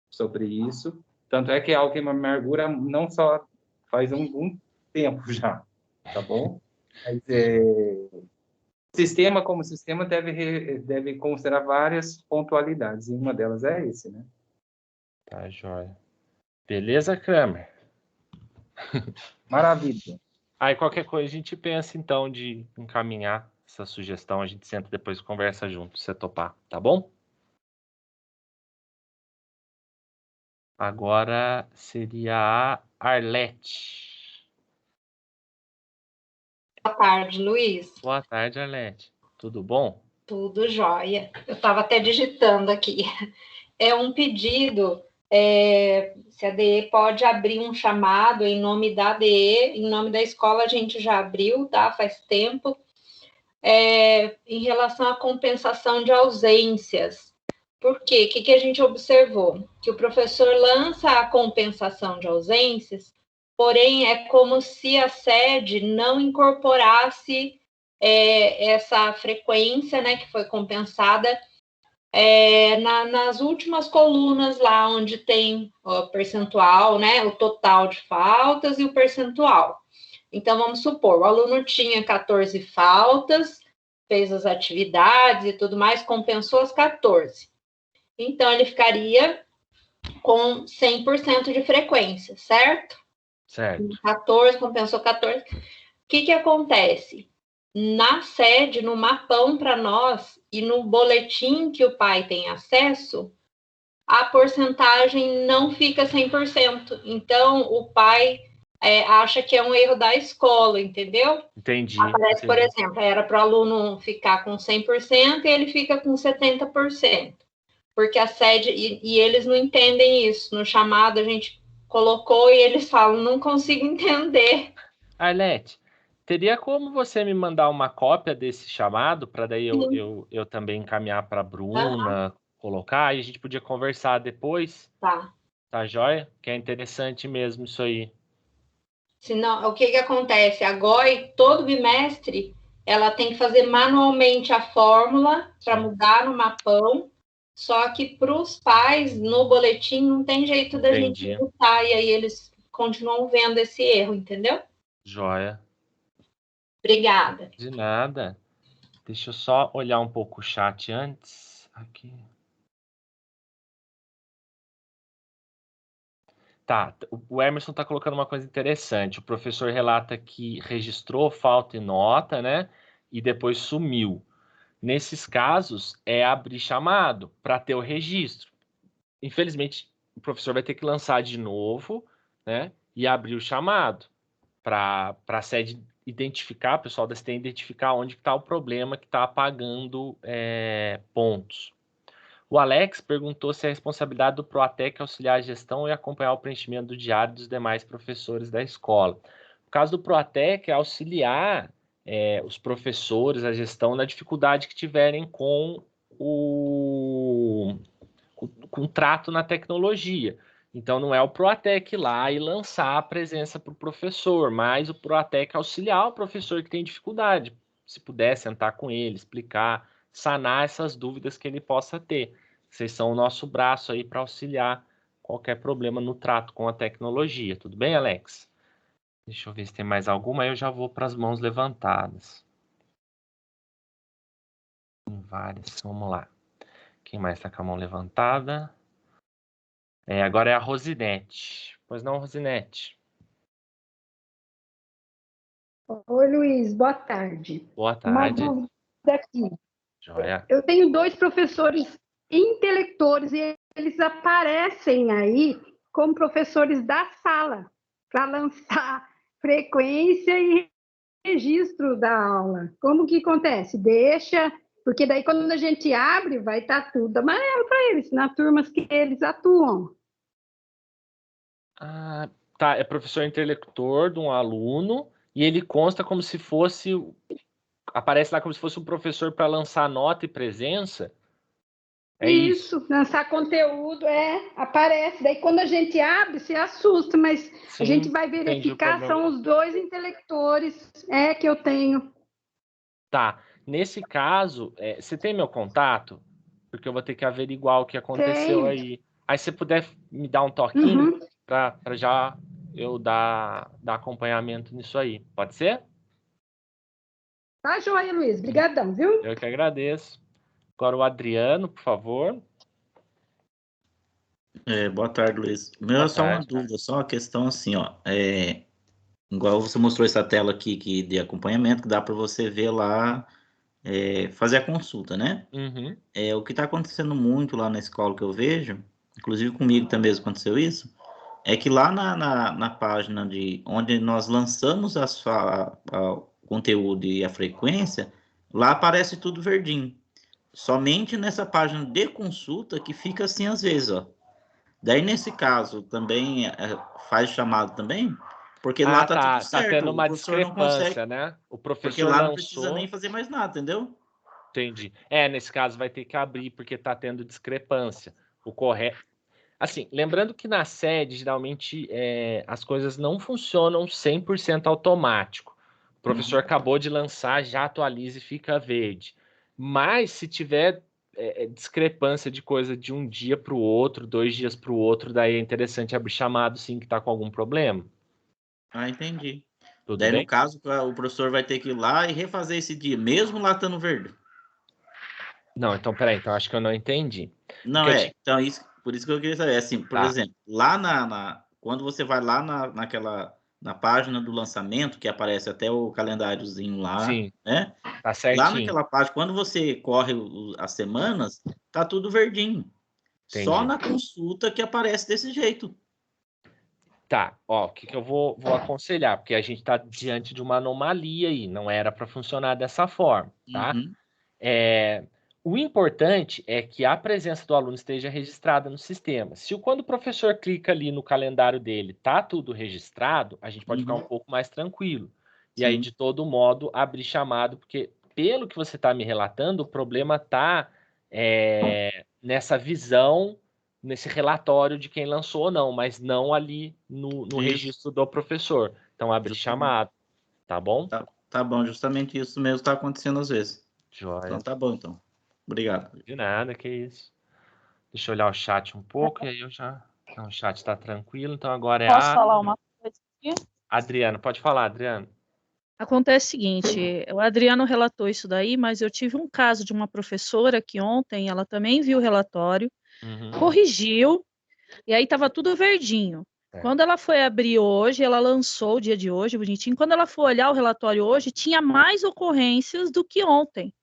sobre isso. Tanto é que é algo que me amargura não só faz um tempo já, tá bom? Mas sistema como sistema deve considerar várias pontualidades, e uma delas é esse, né? Tá, joia. Beleza, Kramer? Maravilha. Aí qualquer coisa a gente pensa, então, de encaminhar essa sugestão. A gente senta depois e conversa junto, se você topar, tá bom? Agora seria a Arlete. Boa tarde, Luiz. Boa tarde, Arlete. Tudo bom? Tudo jóia. Eu estava até digitando aqui. É um pedido, se a DE pode abrir um chamado em nome da DE, em nome da escola a gente já abriu, tá? Faz tempo. Em relação à compensação de ausências. Por quê? O que a gente observou? Que o professor lança a compensação de ausências, porém é como se a sede não incorporasse essa frequência, né, que foi compensada nas últimas colunas lá onde tem o percentual, né, o total de faltas e o percentual. Então, vamos supor, o aluno tinha 14 faltas, fez as atividades e tudo mais, compensou as 14. Então, ele ficaria com 100% de frequência, certo? Certo. 14, compensou 14. O que acontece? Na sede, no mapão para nós e no boletim que o pai tem acesso, a porcentagem não fica 100%. Então, o pai acha que é um erro da escola, entendeu? Entendi. Aparece, por exemplo, era para o aluno ficar com 100% e ele fica com 70%. Porque a sede, e eles não entendem isso. No chamado a gente colocou e eles falam, não consigo entender. Arlete, teria como você me mandar uma cópia desse chamado, para daí eu também encaminhar para a Bruna, colocar, e a gente podia conversar depois? Tá. Tá joia? Que é interessante mesmo isso aí. Senão, o que acontece? A GOI, todo bimestre, ela tem que fazer manualmente a fórmula para mudar no mapão, só que para os pais, no boletim, não tem jeito da gente botar, e aí eles continuam vendo esse erro, entendeu? Joia. Obrigada. De nada. Deixa eu só olhar um pouco o chat antes. Aqui. Tá, o Emerson está colocando uma coisa interessante. O professor relata que registrou falta e nota, né? E depois sumiu. Nesses casos, é abrir chamado para ter o registro. Infelizmente, o professor vai ter que lançar de novo, né? E abrir o chamado para a sede identificar, o pessoal da STEM identificar onde está o problema que está apagando pontos. O Alex perguntou se é responsabilidade do Proatec auxiliar a gestão e acompanhar o preenchimento do diário dos demais professores da escola. No caso do Proatec, é auxiliar os professores, a gestão, na dificuldade que tiverem com o trato na tecnologia. Então, não é o Proatec ir lá e lançar a presença para o professor, mas o Proatec auxiliar o professor que tem dificuldade. Se puder sentar com ele, explicar, sanar essas dúvidas que ele possa ter. Vocês são o nosso braço aí para auxiliar qualquer problema no trato com a tecnologia. Tudo bem, Alex? Deixa eu ver se tem mais alguma, aí eu já vou para as mãos levantadas. Tem várias, vamos lá. Quem mais está com a mão levantada? Agora é a Rosinete. Pois não, Rosinete? Oi, Luiz, boa tarde. Boa tarde. Uma dúvida aqui. Joia. Eu tenho 2 professores intelectores e eles aparecem aí como professores da sala para lançar frequência e registro da aula. Como que acontece? Deixa, porque daí quando a gente abre, vai estar tudo amarelo para eles, nas turmas que eles atuam. Ah, tá. É professor intelector de um aluno e ele consta como se fosse... Aparece lá como se fosse um professor para lançar nota e presença? É isso? Lançar conteúdo, aparece. Daí quando a gente abre, se assusta, mas sim, a gente vai verificar, são os 2 intelectores que eu tenho. Tá. Nesse caso, você tem meu contato? Porque eu vou ter que averiguar o que aconteceu aí. Aí se você puder me dar um toquinho para já eu dar acompanhamento nisso aí. Pode ser? Tá joia, Luiz. Obrigadão, viu? Eu que agradeço. Agora o Adriano, por favor. Boa tarde, Luiz. Meu, Boa só uma tarde, dúvida, só uma questão assim, ó. Igual você mostrou essa tela aqui de acompanhamento, que dá para você ver lá, fazer a consulta, né? Uhum. O que está acontecendo muito lá na escola que eu vejo, inclusive comigo também aconteceu isso, é que lá na página onde nós lançamos o conteúdo e a frequência, lá aparece tudo verdinho. Somente nessa página de consulta que fica assim às vezes, ó. Daí, nesse caso, também faz chamado também, porque lá tá tudo Tá certo. tendo O uma professor não consegue, discrepância, né? O porque professor lá não precisa lançou. nem fazer mais nada, entendeu? Entendi. Nesse caso vai ter que abrir, porque tá tendo discrepância. O correto. Assim, lembrando que na sede, geralmente, as coisas não funcionam 100% automático. O professor acabou de lançar, já atualiza e fica verde. Mas, se tiver discrepância de coisa de um dia para o outro, 2 dias para o outro, daí é interessante abrir chamado, sim, que está com algum problema. Ah, entendi. Tudo Daí, bem? no caso, o professor vai ter que ir lá e refazer esse dia, mesmo lá estando verde. Não, então, peraí, então acho que eu não entendi. Não, então, por isso que eu queria saber, assim, por Tá. exemplo, lá quando você vai lá na página do lançamento, que aparece até o calendáriozinho lá, Sim, né? tá Lá certinho. naquela página, quando você corre as semanas, tá tudo verdinho. Só Entendi. na consulta que aparece desse jeito. Tá, ó, o que eu vou aconselhar? Porque a gente está diante de uma anomalia aí, não era para funcionar dessa forma, tá? Uhum. O importante é que a presença do aluno esteja registrada no sistema. Quando o professor clica ali no calendário dele, tá tudo registrado, a gente pode ficar um pouco mais tranquilo. E aí, Sim. de todo modo, abrir chamado, porque pelo que você está me relatando, o problema está nessa visão, nesse relatório de quem lançou ou não, mas não ali no Isso. registro do professor. Então, abrir chamado, tá bom? Tá bom, justamente isso mesmo está acontecendo às vezes. Joia. Então tá bom, então. Obrigado. De nada, que isso. Deixa eu olhar o chat um pouco, e aí eu já... Então, o chat está tranquilo, então agora é Posso falar uma coisa aqui? Adriano, pode falar, Adriano. Acontece o seguinte, o Adriano relatou isso daí, mas eu tive um caso de uma professora que ontem, ela também viu o relatório, corrigiu, e aí estava tudo verdinho. Quando ela foi abrir hoje, ela lançou o dia de hoje, bonitinho, quando ela foi olhar o relatório hoje, tinha mais ocorrências do que ontem.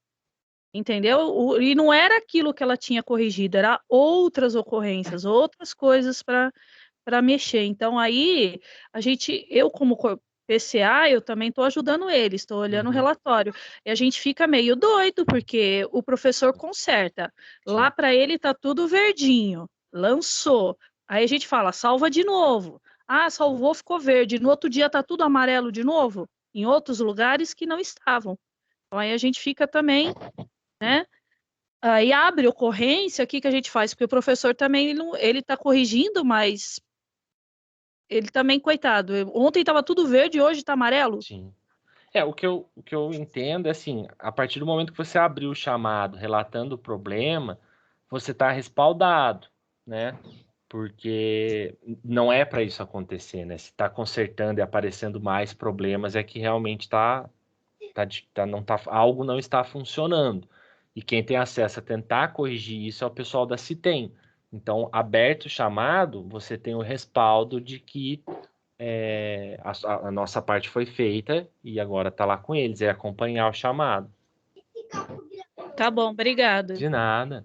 Entendeu? E não era aquilo que ela tinha corrigido, era outras ocorrências, outras coisas para mexer. Então, aí, eu como PCA, eu também estou ajudando ele, estou olhando o relatório. E a gente fica meio doido, porque o professor conserta. Lá para ele está tudo verdinho, lançou. Aí a gente fala, salva de novo. Ah, salvou, ficou verde. No outro dia está tudo amarelo de novo, em outros lugares que não estavam. Então, aí a gente fica também, né? Aí abre ocorrência, o que a gente faz? Porque o professor também, ele está corrigindo, mas ele também, coitado, ontem estava tudo verde, hoje está amarelo. Sim. O que eu entendo é assim, a partir do momento que você abriu o chamado relatando o problema, você está respaldado, né? Porque não é para isso acontecer, né? Se está consertando e aparecendo mais problemas, é que realmente algo não está funcionando. E quem tem acesso a tentar corrigir isso é o pessoal da CITEM. Então, aberto o chamado, você tem o respaldo de que a nossa parte foi feita e agora está lá com eles, é acompanhar o chamado. Tá bom, obrigada. De nada.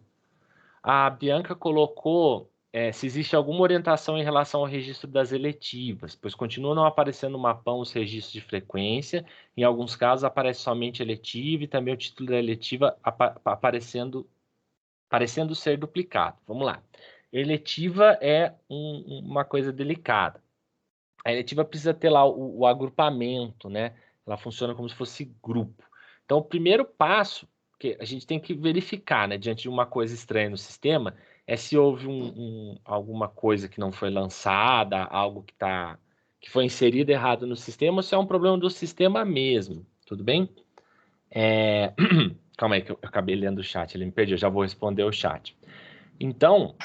A Bianca colocou se existe alguma orientação em relação ao registro das eletivas, pois continuam não aparecendo no mapão os registros de frequência, em alguns casos aparece somente eletiva e também o título da eletiva parecendo ser duplicado. Vamos lá. Eletiva é uma coisa delicada. A eletiva precisa ter lá o agrupamento, né? Ela funciona como se fosse grupo. Então, o primeiro passo que a gente tem que verificar, né, diante de uma coisa estranha no sistema, é se houve alguma coisa que não foi lançada, algo que foi inserido errado no sistema, ou se é um problema do sistema mesmo, tudo bem? Calma aí, que eu acabei lendo o chat, ele me perdeu, já vou responder o chat. Então,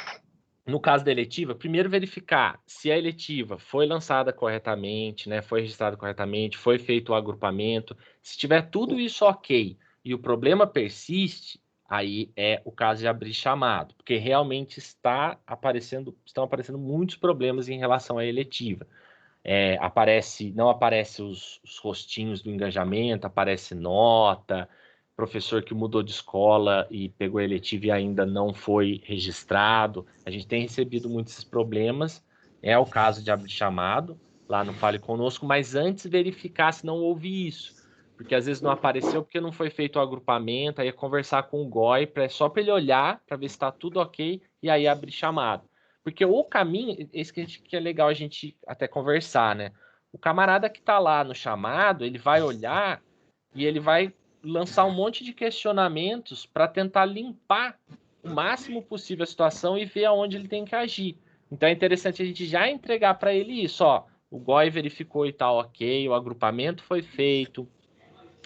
no caso da eletiva, primeiro verificar se a eletiva foi lançada corretamente, né, foi registrada corretamente, foi feito o agrupamento. Se tiver tudo isso ok e o problema persiste, aí é o caso de abrir chamado, porque realmente estão aparecendo muitos problemas em relação à eletiva. Não aparece os rostinhos do engajamento, aparece nota, professor que mudou de escola e pegou a eletiva e ainda não foi registrado. A gente tem recebido muitos esses problemas. É o caso de abrir chamado lá no Fale Conosco, mas antes verificar se não houve isso. Porque às vezes não apareceu porque não foi feito o agrupamento, aí é conversar com o GOI só para ele olhar, para ver se está tudo ok, e aí abrir chamado. Porque o caminho, esse que é legal a gente até conversar, né? O camarada que está lá no chamado, ele vai olhar e ele vai lançar um monte de questionamentos para tentar limpar o máximo possível a situação e ver aonde ele tem que agir. Então é interessante a gente já entregar para ele isso, ó. O GOI verificou e tá ok, o agrupamento foi feito,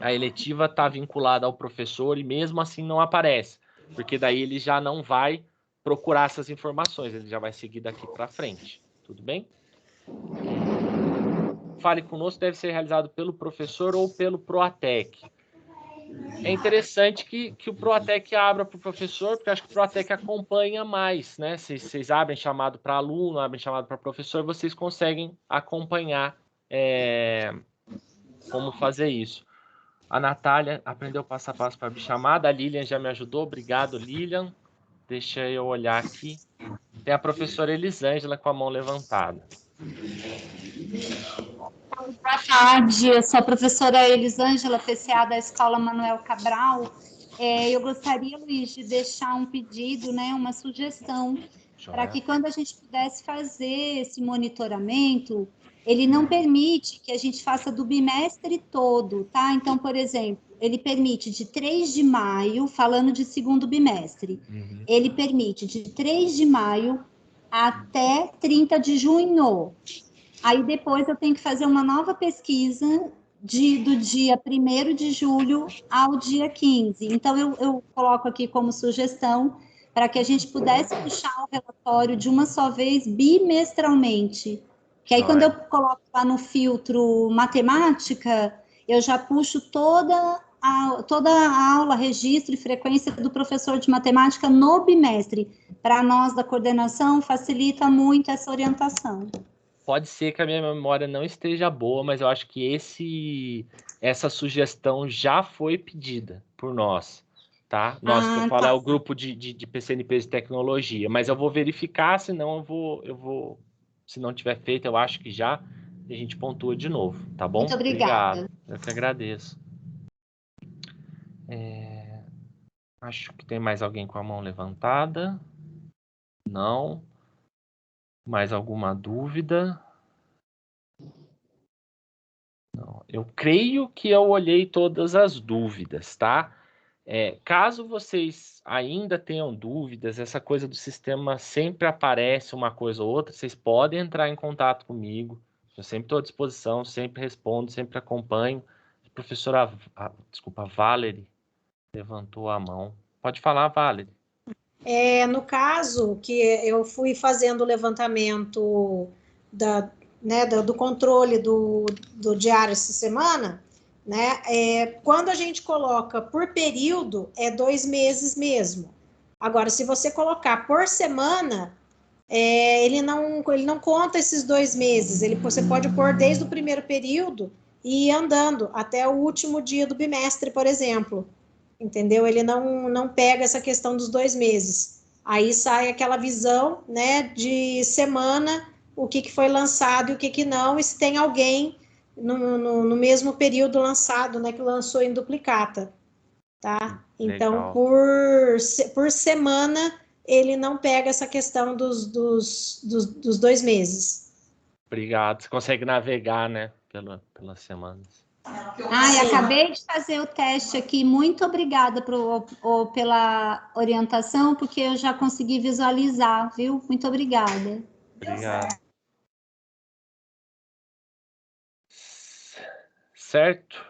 a eletiva está vinculada ao professor e mesmo assim não aparece, porque daí ele já não vai procurar essas informações, ele já vai seguir daqui para frente. Tudo bem? Fale Conosco deve ser realizado pelo professor ou pelo Proatec. É interessante que o Proatec abra para o professor, porque eu acho que o Proatec acompanha mais, né? Se vocês abrem chamado para aluno, abrem chamado para professor, vocês conseguem acompanhar como fazer isso. A Natália aprendeu passo a passo para abrir chamada. A Lilian já me ajudou. Obrigado, Lilian. Deixa eu olhar aqui. Tem a professora Elisângela com a mão levantada. Boa tarde, eu sou a professora Elisângela, PCA da Escola Manuel Cabral. Eu gostaria, Luiz, de deixar um pedido, né, uma sugestão, para que quando a gente pudesse fazer esse monitoramento, ele não permite que a gente faça do bimestre todo, tá? Então, por exemplo, ele permite de 3 de maio, falando de segundo bimestre, ele permite de 3 de maio até 30 de junho. Aí depois eu tenho que fazer uma nova pesquisa do dia 1º de julho ao dia 15. Então, eu coloco aqui como sugestão para que a gente pudesse puxar o relatório de uma só vez bimestralmente. Que aí, quando eu coloco lá no filtro matemática, eu já puxo toda a aula, registro e frequência do professor de matemática no bimestre. Para nós da coordenação, facilita muito essa orientação. Pode ser que a minha memória não esteja boa, mas eu acho que essa sugestão já foi pedida por nós, tá? Nós, que eu falo, é o grupo de PCNPs de tecnologia, mas eu vou verificar, senão eu vou se não tiver feito, eu acho que já, a gente pontua de novo, tá bom? Muito obrigada. Obrigado. Eu que agradeço. Acho que tem mais alguém com a mão levantada. Não. Mais alguma dúvida? Não. Eu creio que eu olhei todas as dúvidas, tá? Caso vocês ainda tenham dúvidas, essa coisa do sistema sempre aparece uma coisa ou outra, vocês podem entrar em contato comigo. Eu sempre estou à disposição, sempre respondo, sempre acompanho. A professora, Valerie levantou a mão. Pode falar, Valerie. No caso que eu fui fazendo o levantamento do controle do diário essa semana, né? Quando a gente coloca por período, é 2 meses mesmo. Agora, se você colocar por semana, ele não conta esses 2 meses. Você pode pôr desde o primeiro período e ir andando até o último dia do bimestre, por exemplo. Entendeu? Ele não pega essa questão dos 2 meses. Aí sai aquela visão, né, de semana, o que foi lançado e o que não, e se tem alguém no mesmo período lançado, né, que lançou em duplicata, tá? Então, por semana, ele não pega essa questão dos 2 meses. Obrigado. Você consegue navegar, né, pelas semanas. Acabei de fazer o teste aqui. Muito obrigada pela orientação, porque eu já consegui visualizar, viu? Muito obrigada. Obrigado. Certo?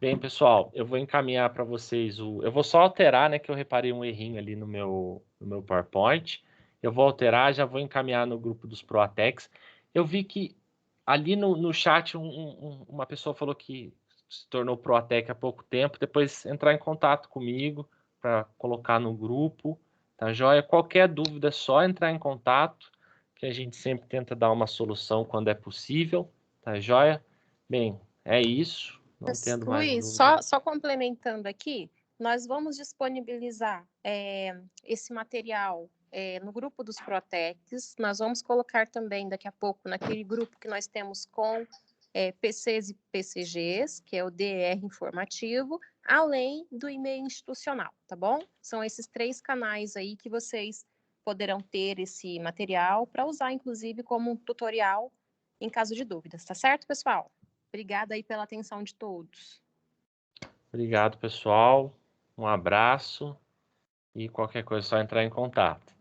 Bem, pessoal, eu vou encaminhar para vocês eu vou só alterar, né, que eu reparei um errinho ali no meu PowerPoint. Eu vou alterar, já vou encaminhar no grupo dos Proatex. Eu vi que ali no chat uma pessoa falou que se tornou Proatec há pouco tempo, depois entrar em contato comigo para colocar no grupo, tá joia? Qualquer dúvida é só entrar em contato, que a gente sempre tenta dar uma solução quando é possível, tá joia? Bem, é isso. Não tendo mais Luiz, dúvida. só complementando aqui, nós vamos disponibilizar esse material no grupo dos Proatecs. Nós vamos colocar também daqui a pouco naquele grupo que nós temos com PCs e PCGs, que é o DR informativo, além do e-mail institucional, tá bom? São esses 3 canais aí que vocês poderão ter esse material para usar, inclusive, como um tutorial em caso de dúvidas, tá certo, pessoal? Obrigada aí pela atenção de todos. Obrigado, pessoal. Um abraço e qualquer coisa é só entrar em contato.